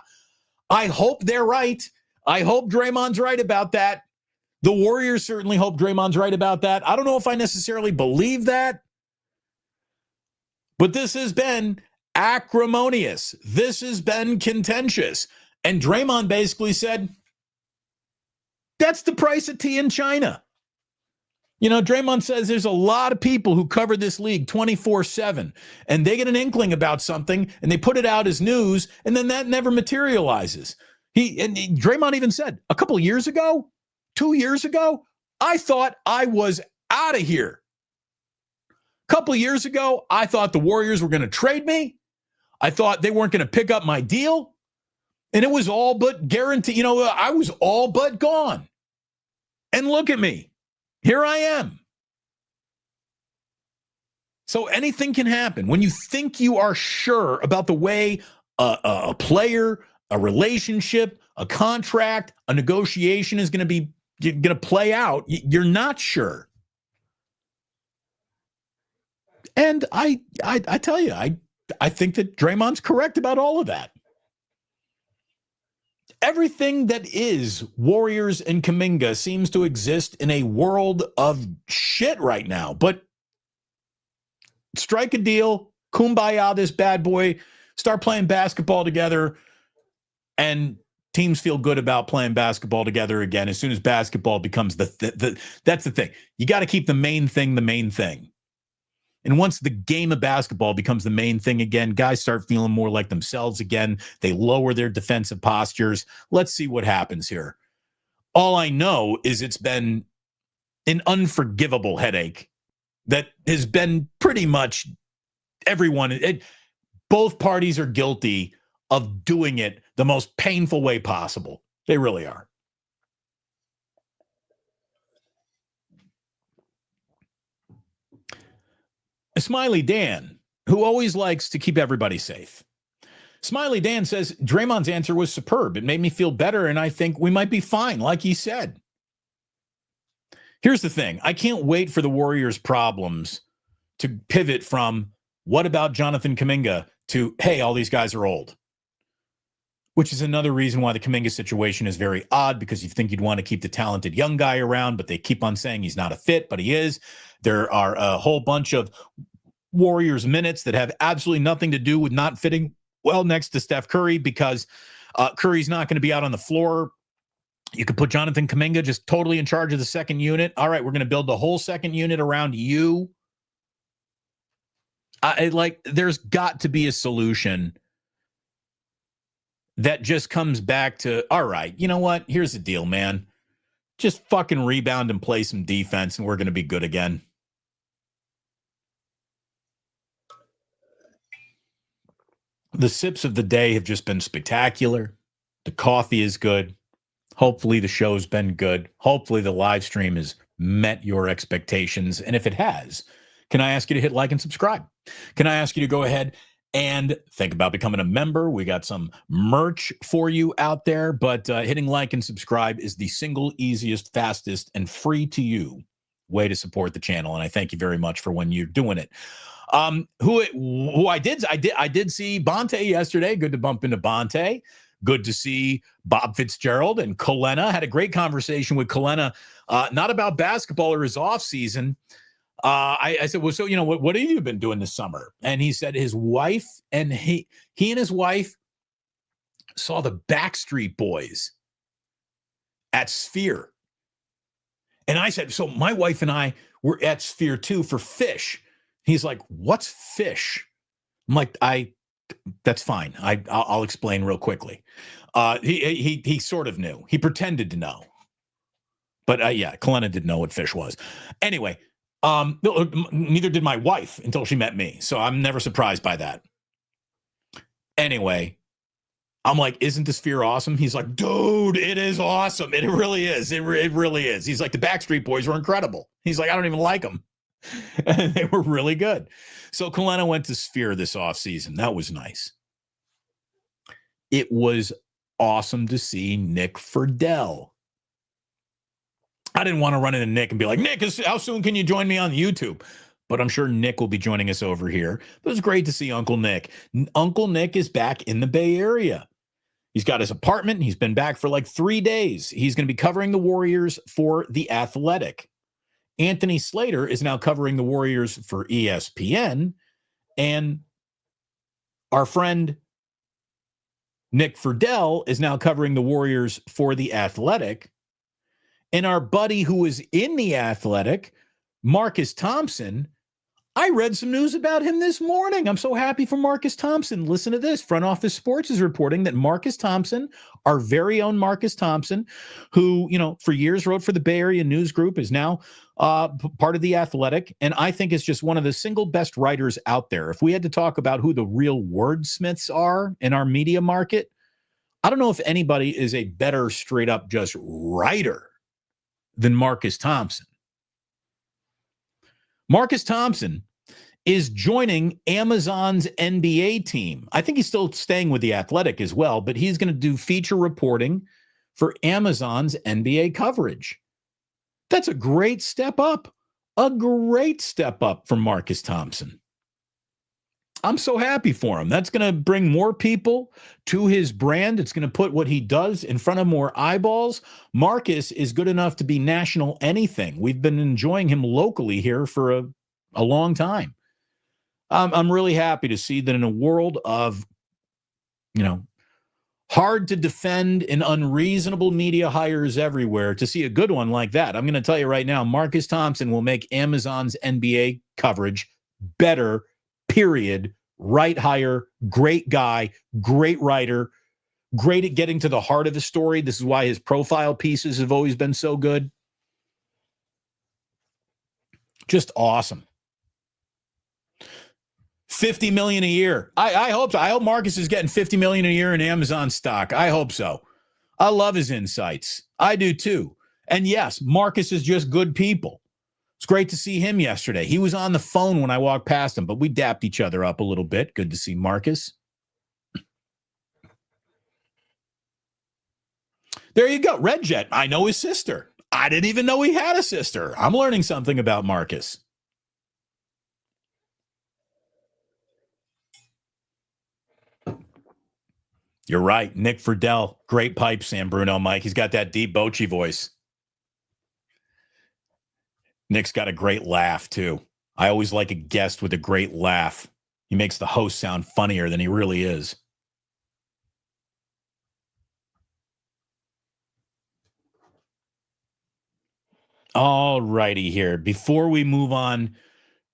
I hope they're right. I hope Draymond's right about that. The Warriors certainly hope Draymond's right about that. I don't know if I necessarily believe that, but this has been acrimonious. This has been contentious. And Draymond basically said, that's the price of tea in China. Draymond says there's a lot of people who cover this league 24/7, and they get an inkling about something, and they put it out as news, and then that never materializes. Draymond even said, a couple of years ago, 2 years ago, I thought I was out of here. A couple of years ago, I thought the Warriors were going to trade me. I thought they weren't going to pick up my deal. And it was all but guaranteed. I was all but gone. And look at me. Here I am. So anything can happen. When you think you are sure about the way a player, a relationship, a contract, a negotiation is going to play out, you're not sure. And I tell you, I think that Draymond's correct about all of that. Everything that is Warriors and Kuminga seems to exist in a world of shit right now. But strike a deal, kumbaya this bad boy, start playing basketball together, and teams feel good about playing basketball together again as soon as basketball becomes that's the thing. You got to keep the main thing the main thing. And once the game of basketball becomes the main thing again, guys start feeling more like themselves again. They lower their defensive postures. Let's see what happens here. All I know is it's been an unforgivable headache that has been pretty much everyone. Both parties are guilty of doing it the most painful way possible. They really are. Smiley Dan, who always likes to keep everybody safe. Smiley Dan says, Draymond's answer was superb. It made me feel better, and I think we might be fine, like he said. Here's the thing. I can't wait for the Warriors' problems to pivot from, what about Jonathan Kuminga, to, hey, all these guys are old. Which is another reason why the Kuminga situation is very odd, because you think you'd want to keep the talented young guy around, but they keep on saying he's not a fit, but he is. There are a whole bunch of Warriors minutes that have absolutely nothing to do with not fitting well next to Steph Curry, because Curry's not going to be out on the floor. You could put Jonathan Kuminga just totally in charge of the second unit. All right, we're going to build the whole second unit around you. There's got to be a solution that just comes back to, all right, you know what? Here's the deal, man. Just fucking rebound and play some defense, and we're going to be good again. The sips of the day have just been spectacular. The coffee is good. Hopefully the show's been good. Hopefully the live stream has met your expectations. And if it has, can I ask you to hit like and subscribe? Can I ask you to go ahead and think about becoming a member? We got some merch for you out there, but hitting like and subscribe is the single easiest, fastest, and free to you way to support the channel. And I thank you very much for when you're doing it. Who I did see Bonte yesterday. Good to bump into Bonte. Good to see Bob Fitzgerald and Colena. Had a great conversation with Colena, not about basketball or his off season. I said, well, so, what have you been doing this summer? And he said his wife and he and his wife saw the Backstreet Boys at Sphere. And I said, so my wife and I were at Sphere too for Fish. He's like, what's Fish? I'm like, that's fine. I'll explain real quickly. He sort of knew. He pretended to know. But yeah, Kalena didn't know what fish was. Anyway, neither did my wife until she met me. So I'm never surprised by that. Anyway, I'm like, isn't this fear awesome? He's like, dude, it is awesome. It really is. It really is. He's like, the Backstreet Boys were incredible. He's like, I don't even like them. And they were really good. So Kalena went to Sphere this offseason. That was nice. It was awesome to see Nick Friedel. I didn't want to run into Nick and be like, Nick, how soon can you join me on YouTube? But I'm sure Nick will be joining us over here. But it was great to see Uncle Nick. Uncle Nick is back in the Bay Area. He's got his apartment. He's been back for like 3 days. He's going to be covering the Warriors for The Athletic. Anthony Slater is now covering the Warriors for ESPN. And our friend Nick Friedel is now covering the Warriors for The Athletic. And our buddy who is in The Athletic, Marcus Thompson, I read some news about him this morning. I'm so happy for Marcus Thompson. Listen to this. Front Office Sports is reporting that Marcus Thompson, our very own Marcus Thompson, who, for years wrote for the Bay Area News Group, is now part of The Athletic. And I think is just one of the single best writers out there. If we had to talk about who the real wordsmiths are in our media market, I don't know if anybody is a better straight up just writer than Marcus Thompson. Marcus Thompson is joining Amazon's NBA team. I think he's still staying with The Athletic as well, but he's going to do feature reporting for Amazon's NBA coverage. That's a great step up. A great step up for Marcus Thompson. I'm so happy for him. That's going to bring more people to his brand. It's going to put what he does in front of more eyeballs. Marcus is good enough to be national anything. We've been enjoying him locally here for a long time. I'm really happy to see that in a world of, hard to defend and unreasonable media hires everywhere, to see a good one like that. I'm going to tell you right now, Marcus Thompson will make Amazon's NBA coverage better. Period. Right hire, great guy, great writer, great at getting to the heart of the story. This is why his profile pieces have always been so good. Just awesome. $50 million a year. I hope so. I hope Marcus is getting $50 million a year in Amazon stock. I hope so. I love his insights. I do too. And yes, Marcus is just good people. It's great to see him yesterday. He was on the phone when I walked past him, but we dapped each other up a little bit. Good to see Marcus. There you go. Red Jet. I know his sister. I didn't even know he had a sister. I'm learning something about Marcus. You're right. Nick Friedel. Great pipe, San Bruno, Mike. He's got that deep Bochy voice. Nick's got a great laugh, too. I always like a guest with a great laugh. He makes the host sound funnier than he really is. All righty here. Before we move on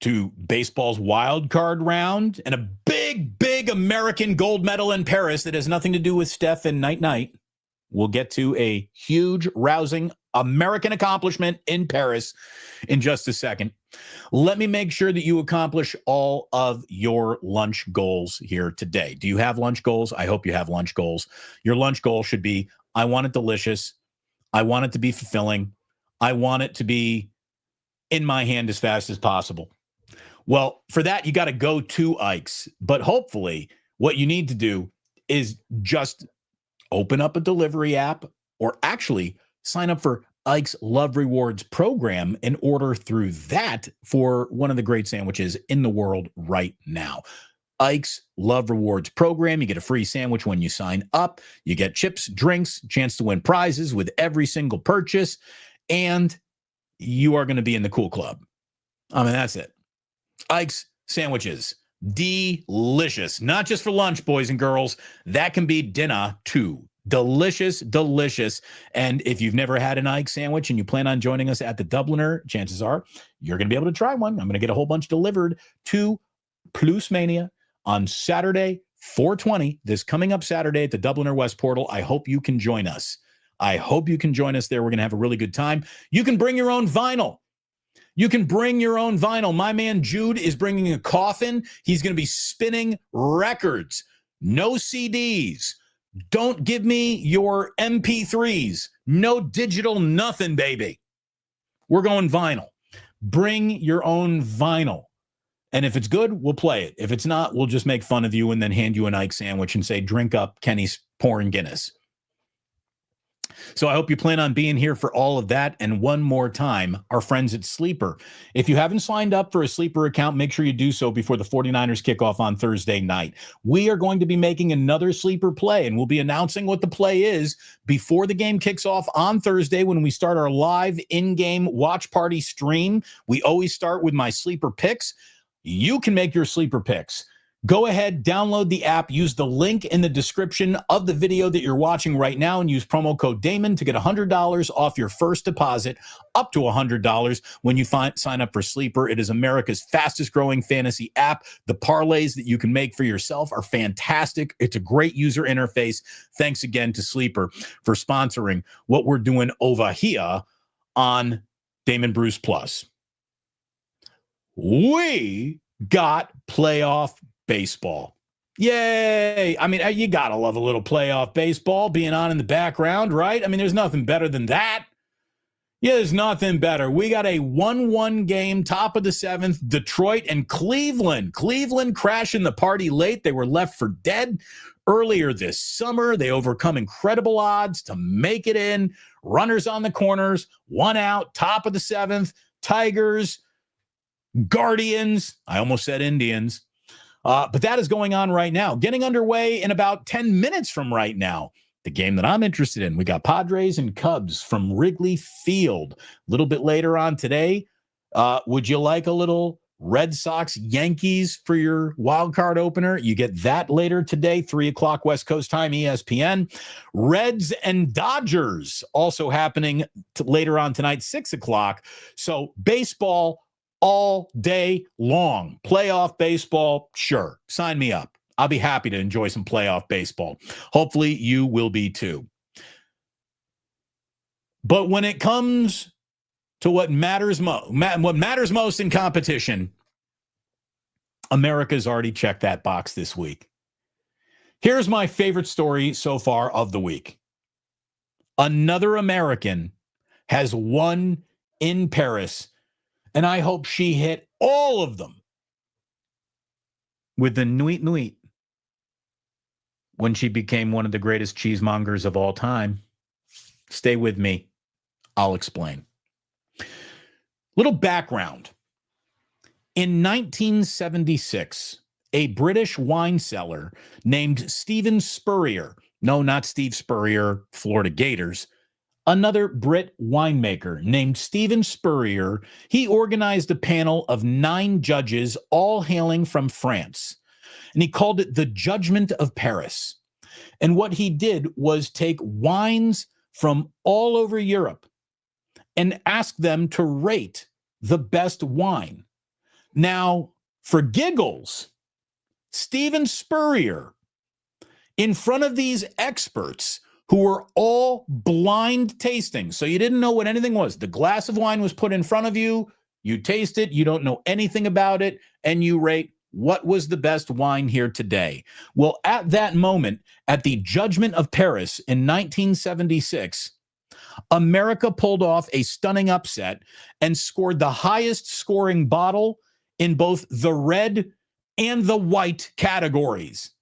to baseball's wild card round and a big American gold medal in Paris that has nothing to do with Steph and night-night, we'll get to a huge, rousing American accomplishment in Paris in just a second. Let me make sure that you accomplish all of your lunch goals here today. Do you have lunch goals? I hope you have lunch goals. Your lunch goal should be, I want it delicious. I want it to be fulfilling. I want it to be in my hand as fast as possible. Well, for that, you got to go to Ikes. But hopefully, what you need to do is just open up a delivery app or actually sign up for Ike's Love Rewards program and order through that for one of the great sandwiches in the world right now. Ike's Love Rewards program. You get a free sandwich when you sign up. You get chips, drinks, chance to win prizes with every single purchase, and you are going to be in the cool club. I mean, that's it. Ike's sandwiches. Delicious. Not just for lunch, boys and girls. That can be dinner too. Delicious, delicious. And if you've never had an Ike sandwich and you plan on joining us at the Dubliner, chances are you're going to be able to try one. I'm going to get a whole bunch delivered to Plus Mania on Saturday, 420, this coming up Saturday at the Dubliner West Portal. I hope you can join us. I hope you can join us there. We're going to have a really good time. You can bring your own vinyl. You can bring your own vinyl. My man Jude is bringing a coffin. He's going to be spinning records. No CDs. Don't give me your MP3s. No digital nothing, baby. We're going vinyl. Bring your own vinyl. And if it's good, we'll play it. If it's not, we'll just make fun of you and then hand you an Ike sandwich and say, drink up Kenny's pouring Guinness. So I hope you plan on being here for all of that. And one more time, our friends at Sleeper. If you haven't signed up for a Sleeper account, make sure you do so before the 49ers kickoff on Thursday night. We are going to be making another Sleeper play, and we'll be announcing what the play is before the game kicks off on Thursday when we start our live in-game watch party stream. We always start with my Sleeper picks. You can make your Sleeper picks. Go ahead, download the app, use the link in the description of the video that you're watching right now, and use promo code Damon to get $100 off your first deposit, up to $100 when you sign up for Sleeper. It is America's fastest growing fantasy app. The parlays that you can make for yourself are fantastic. It's a great user interface. Thanks again to Sleeper for sponsoring what we're doing over here on Damon Bruce Plus. We got playoff baseball. Yay. I mean, you got to love a little playoff baseball being on in the background, right? I mean, there's nothing better than that. Yeah, there's nothing better. We got a 1-1 game, top of the seventh, Detroit and Cleveland. Cleveland crashing the party late. They were left for dead earlier this summer. They overcome incredible odds to make it in. Runners on the corners, one out, top of the seventh, Tigers, Guardians. I almost said Indians. But that is going on right now. Getting underway in about 10 minutes from right now. The game that I'm interested in, we got Padres and Cubs from Wrigley Field. A little bit later on today, would you like a little Red Sox Yankees for your wild card opener? You get that later today, 3 o'clock West Coast time, ESPN. Reds and Dodgers also happening later on tonight, 6 o'clock. So baseball all day long. Playoff baseball, sure. Sign me up. I'll be happy to enjoy some playoff baseball. Hopefully you will be too. But when it comes to what matters most in competition, America's already checked that box this week. Here's my favorite story so far of the week. Another American has won in Paris, and I hope she hit all of them with the nuit nuit when she became one of the greatest cheesemongers of all time. Stay with me. I'll explain. Little background. In 1976, a British wine seller named Stephen Spurrier, no, not Steve Spurrier, Florida Gators, another Brit winemaker named Stephen Spurrier, he organized a panel of 9 judges, all hailing from France. And he called it the Judgment of Paris. And what he did was take wines from all over Europe and ask them to rate the best wine. Now, for giggles, Stephen Spurrier, in front of these experts who were all blind tasting, so you didn't know what anything was. The glass of wine was put in front of you, you taste it, you don't know anything about it, and you rate what was the best wine here today. Well, at that moment, at the Judgment of Paris in 1976, America pulled off a stunning upset and scored the highest scoring bottle in both the red and the white categories.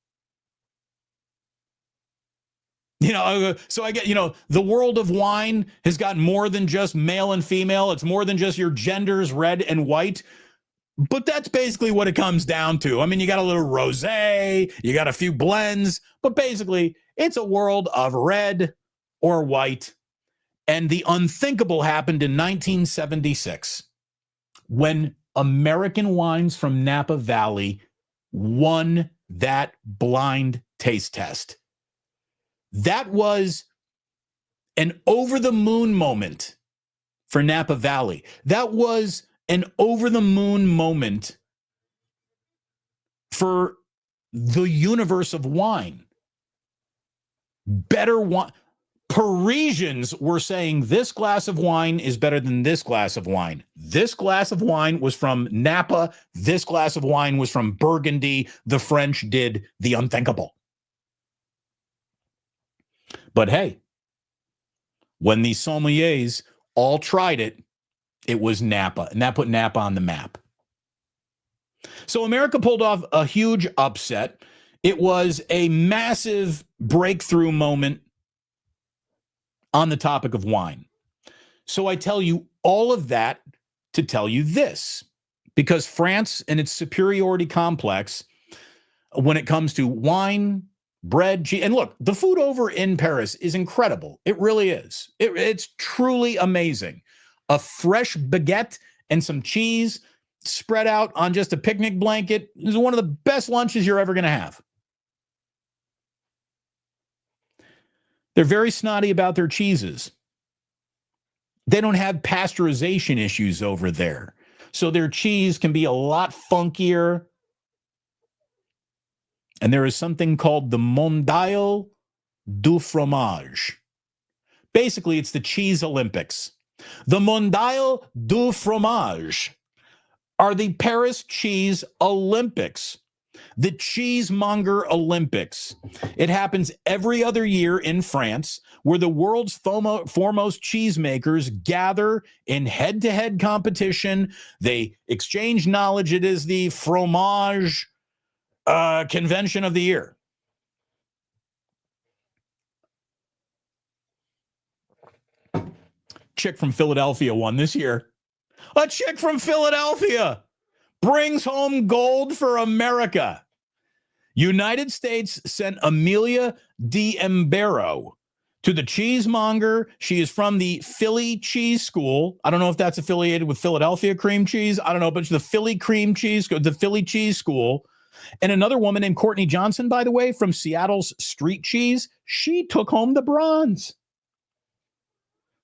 So I get, the world of wine has got more than just male and female. It's more than just your genders, red and white. But that's basically what it comes down to. I mean, you got a little rosé, you got a few blends, but basically it's a world of red or white. And the unthinkable happened in 1976 when American wines from Napa Valley won that blind taste test. That was an over-the-moon moment for Napa Valley. That was an over-the-moon moment for the universe of wine. Better wine. Parisians were saying this glass of wine is better than this glass of wine. This glass of wine was from Napa. This glass of wine was from Burgundy. The French did the unthinkable. But hey, when the sommeliers all tried it, it was Napa, and that put Napa on the map. So America pulled off a huge upset. It was a massive breakthrough moment on the topic of wine. So I tell you all of that to tell you this, because France and its superiority complex when it comes to wine, bread, cheese, and look, the food over in Paris is incredible. It really is. It's truly amazing. A fresh baguette and some cheese spread out on just a picnic blanket is one of the best lunches you're ever going to have. They're very snotty about their cheeses. They don't have pasteurization issues over there. So their cheese can be a lot funkier. And there is something called the Mondial du Fromage. Basically, it's the cheese Olympics. The Mondial du Fromage are the Paris Cheese Olympics. The Cheesemonger Olympics. It happens every other year in France, where the world's foremost cheesemakers gather in head-to-head competition. They exchange knowledge. It is the fromage convention of the year. Chick from Philadelphia won this year. A chick from Philadelphia brings home gold for America. United States sent Amelia D'Ambero to the Cheesemonger. She is from the Philly Cheese School. I don't know if that's affiliated with Philadelphia cream cheese. I don't know, but it's the Philly cream cheese, the Philly Cheese School. And another woman named Courtney Johnson, by the way, from Seattle's Street Cheese. She took home the bronze.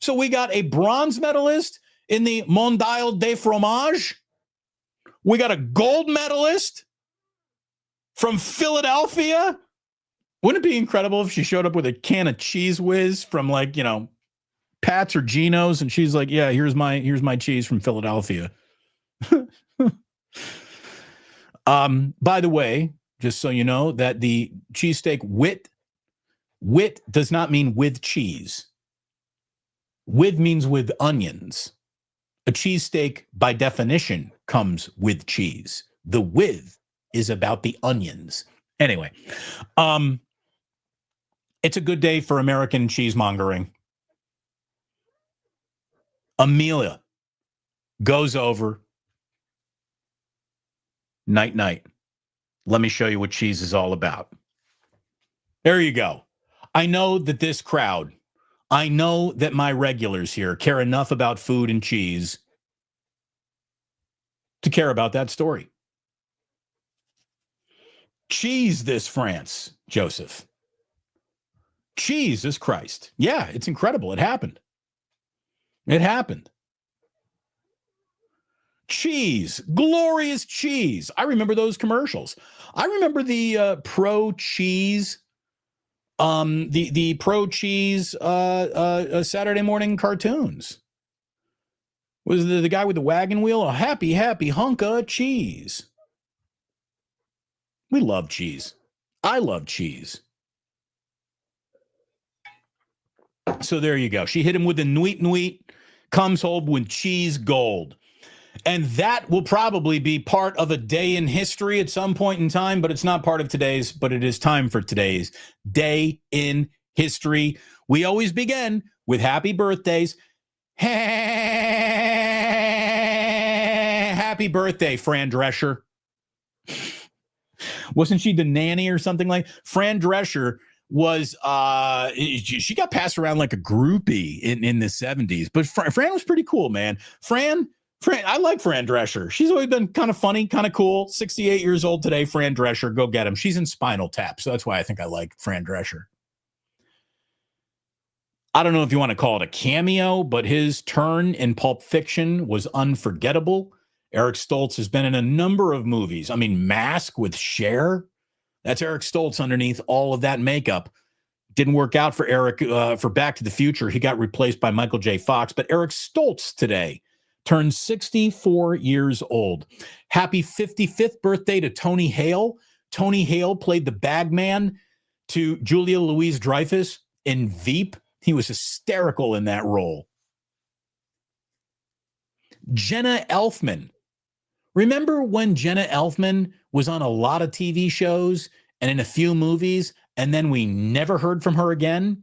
So we got a bronze medalist in the Mondial de Fromage. We got a gold medalist from Philadelphia. Wouldn't it be incredible if she showed up with a can of Cheese Whiz from Pat's or Geno's, and she's like, yeah, here's my cheese from Philadelphia. By the way, just so you know, that the cheesesteak wit does not mean with cheese. With means with onions. A cheesesteak, by definition, comes with cheese. The with is about the onions. Anyway, it's a good day for American cheesemongering. Amelia goes over. Night, night. Let me show you what cheese is all about. There you go. I know that this crowd, I know that my regulars here care enough about food and cheese to care about that story. Cheese this France, Joseph. Jesus Christ. Yeah, it's incredible. It happened. It happened. Cheese, glorious cheese. I remember those commercials. I remember the Pro Cheese, the Pro Cheese Saturday morning cartoons. Was the guy with the wagon wheel a happy hunk of cheese? We love cheese. I love cheese. So there you go. She hit him with the nuit, comes home with cheese gold. And that will probably be part of a day in history at some point in time, but it's not part of today's, but it is time for today's day in history. We always begin with happy birthdays. Happy birthday, Fran Drescher. Wasn't she the nanny or something like? Fran Drescher was, she got passed around like a groupie in the 70s, but Fran was pretty cool, man. Fran, I like Fran Drescher. She's always been kind of funny, kind of cool. 68 years old today, Fran Drescher. Go get him. She's in Spinal Tap, so that's why I think I like Fran Drescher. I don't know if you want to call it a cameo, but his turn in Pulp Fiction was unforgettable. Eric Stoltz has been in a number of movies. I mean, Mask with Cher. That's Eric Stoltz underneath all of that makeup. Didn't work out for Eric for Back to the Future. He got replaced by Michael J. Fox. But Eric Stoltz today turned 64 years old. Happy 55th birthday to Tony Hale. Tony Hale played the bagman to Julia Louis-Dreyfus in Veep. He was hysterical in that role. Jenna Elfman. Remember when Jenna Elfman was on a lot of TV shows and in a few movies, and then we never heard from her again?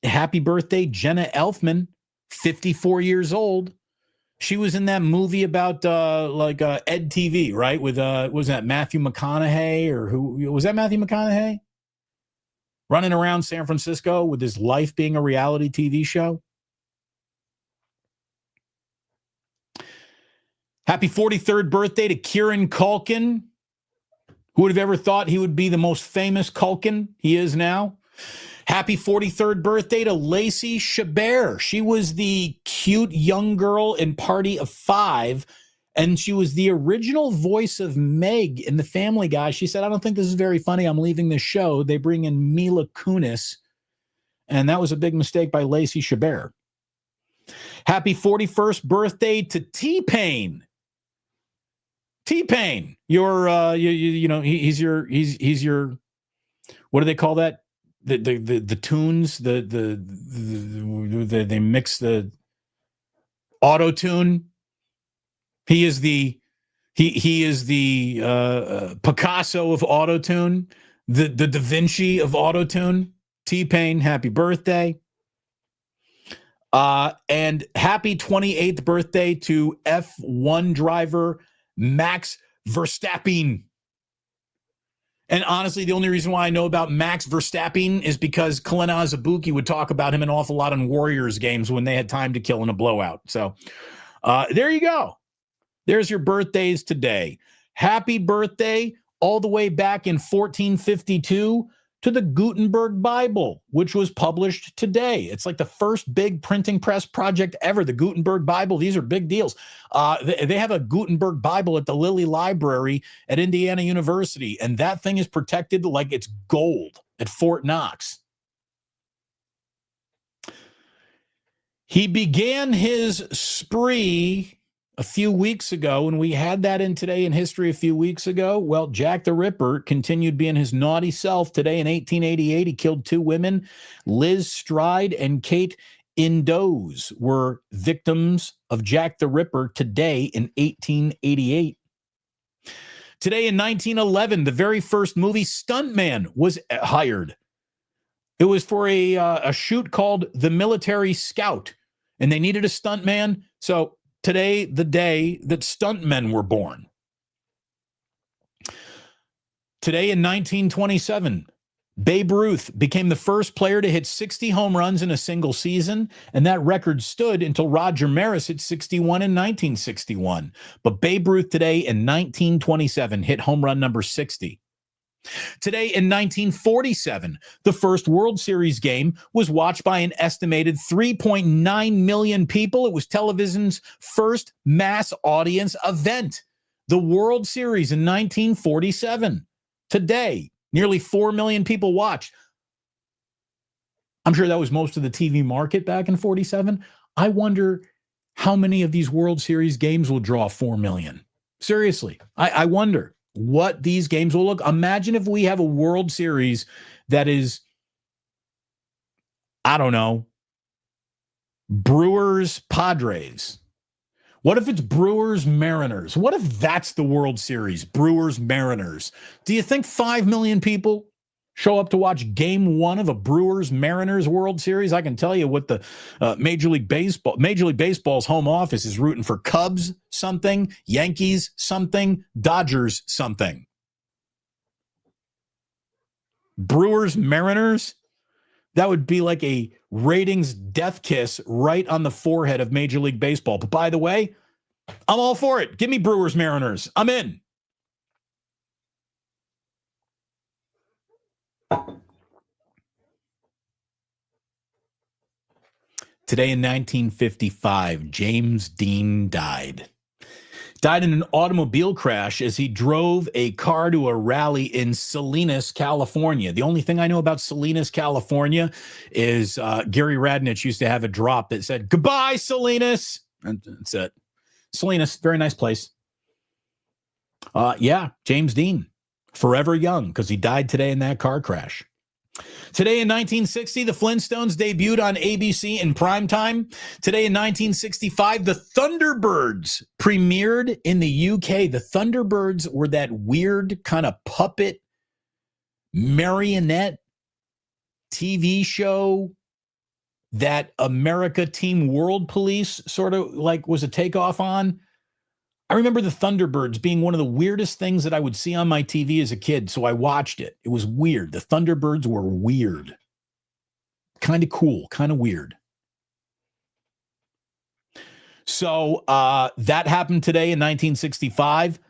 Happy birthday, Jenna Elfman, 54 years old. She was in that movie about Ed TV, right? With was that Matthew McConaughey, or who was that? Matthew McConaughey running around San Francisco with his life being a reality TV show. Happy 43rd birthday to Kieran Culkin. Who would have ever thought he would be the most famous Culkin he is now? Happy 43rd birthday to Lacey Chabert. She was the cute young girl in Party of Five, and she was the original voice of Meg in The Family Guy. She said, I don't think this is very funny. I'm leaving the show. They bring in Mila Kunis, and that was a big mistake by Lacey Chabert. Happy 41st birthday to T-Pain. T-Pain, he's your, what do they call that? The tunes, they mix the auto tune. He is the Picasso of auto tune, the Da Vinci of auto tune. T-Pain, happy birthday. And happy 28th birthday to F1 driver Max Verstappen. And honestly, the only reason why I know about Max Verstappen is because Kalena Azubuike would talk about him an awful lot on Warriors games when they had time to kill in a blowout. So there you go. There's your birthdays today. Happy birthday all the way back in 1452 to the Gutenberg Bible, which was published today. It's like the first big printing press project ever, the Gutenberg Bible. These are big deals. They have a Gutenberg Bible at the Lilly Library at Indiana University, and that thing is protected like it's gold at Fort Knox. He began his spree a few weeks ago, and we had that in Today in History a few weeks ago. Well, Jack the Ripper continued being his naughty self. Today in 1888, he killed two women. Liz Stride and Kate Indows were victims of Jack the Ripper today in 1888. Today in 1911, the very first movie Stuntman was hired. It was for a shoot called The Military Scout, and they needed a stuntman, so today, the day that stuntmen were born. Today in 1927, Babe Ruth became the first player to hit 60 home runs in a single season, and that record stood until Roger Maris hit 61 in 1961. But Babe Ruth today in 1927 hit home run number 60. Today in 1947, the first World Series game was watched by an estimated 3.9 million people. It was television's first mass audience event. The World Series in 1947. Today, nearly 4 million people watched. I'm sure that was most of the TV market back in 47. I wonder how many of these World Series games will draw 4 million. Seriously, I wonder what these games will look. Imagine if we have a World Series that is, I don't know, Brewers Padres. What if it's Brewers Mariners? What if that's the World Series, Brewers Mariners? Do you think 5 million people show up to watch game one of a Brewers Mariners World Series? I can tell you what the Major League Baseball's home office is rooting for: Cubs something, Yankees something, Dodgers something. Brewers Mariners, that would be like a ratings death kiss right on the forehead of Major League Baseball. But by the way, I'm all for it. Give me Brewers Mariners. I'm in. Today in 1955, James Dean died. died in an automobile crash as he drove a car to a rally in Salinas, California. The only thing I know about Salinas, California is Gary Radnich used to have a drop that said, "Goodbye, Salinas." And that's it. Salinas, very nice place. Yeah, James Dean, forever young because he died today in that car crash. Today in 1960, the Flintstones debuted on ABC in primetime. Today in 1965, the Thunderbirds premiered in the UK. The Thunderbirds were that weird kind of puppet marionette TV show that America Team World Police sort of like was a takeoff on. I remember the Thunderbirds being one of the weirdest things that I would see on my TV as a kid, so I watched it. It was weird. The Thunderbirds were weird. Kind of cool, kind of weird. So that happened today in 1965.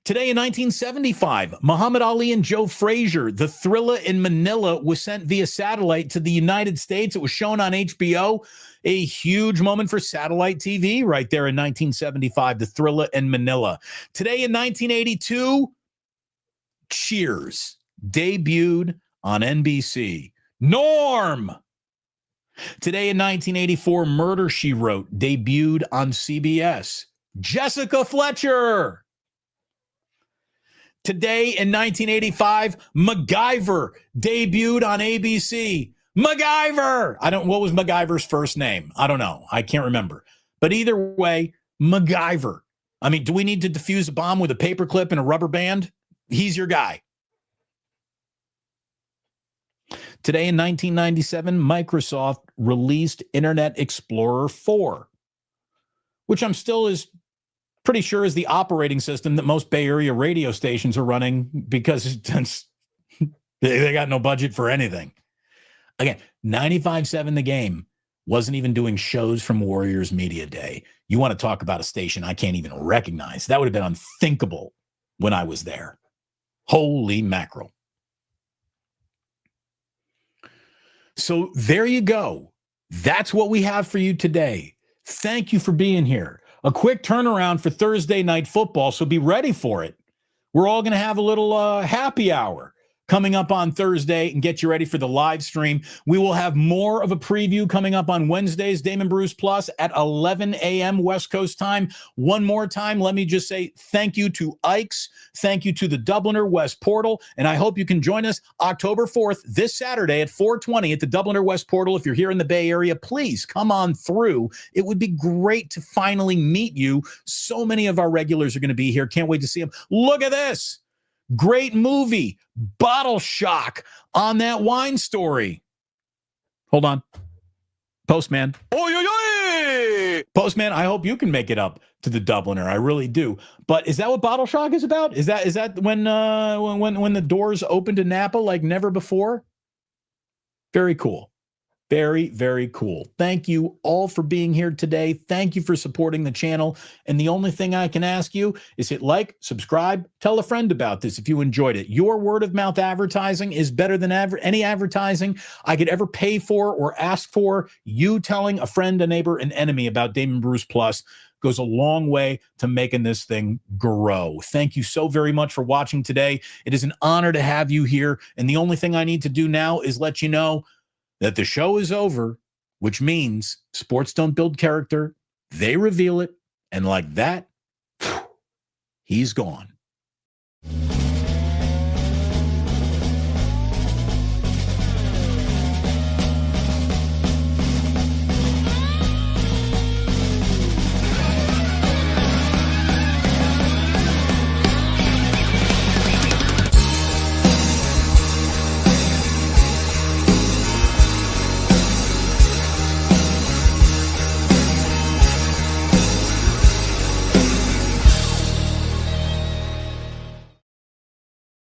Today in 1975, Muhammad Ali and Joe Frazier, the Thriller in Manila, was sent via satellite to the United States. It was shown on HBO. A huge moment for satellite TV right there in 1975, the Thriller in Manila. Today in 1982, Cheers debuted on NBC. Norm! Today in 1984, Murder, She Wrote debuted on CBS. Jessica Fletcher! Today in 1985, MacGyver debuted on ABC. MacGyver! What was MacGyver's first name? I don't know. I can't remember. But either way, MacGyver. I mean, do we need to defuse a bomb with a paperclip and a rubber band? He's your guy. Today in 1997, Microsoft released Internet Explorer 4, which I'm still pretty sure is the operating system that most Bay Area radio stations are running because they got no budget for anything. Again, 95.7 The Game wasn't even doing shows from Warriors Media Day. You want to talk about a station I can't even recognize. That would have been unthinkable when I was there. Holy mackerel. So there you go. That's what we have for you today. Thank you for being here. A quick turnaround for Thursday night football, so be ready for it. We're all going to have a little happy hour coming up on Thursday and get you ready for the live stream. We will have more of a preview coming up on Wednesdays, Damon Bruce Plus at 11 a.m. West Coast time. One more time, let me just say thank you to Ikes. Thank you to the Dubliner West Portal. And I hope you can join us October 4th, this Saturday at 4:20 at the Dubliner West Portal. If you're here in the Bay Area, please come on through. It would be great to finally meet you. So many of our regulars are going to be here. Can't wait to see them. Look at this. Great movie, Bottle Shock on that wine story. Hold on. Postman. Postman, I hope you can make it up to the Dubliner. I really do. But is that what Bottle Shock is about? Is that when the doors open to Napa like never before? Very cool. Very, very cool. Thank you all for being here today. Thank you for supporting the channel. And the only thing I can ask you is hit like, subscribe, tell a friend about this if you enjoyed it. Your word of mouth advertising is better than any advertising I could ever pay for or ask for. You telling a friend, a neighbor, an enemy about Damon Bruce Plus goes a long way to making this thing grow. Thank you so very much for watching today. It is an honor to have you here. And the only thing I need to do now is let you know that the show is over, which means sports don't build character. They reveal it. And like that, he's gone.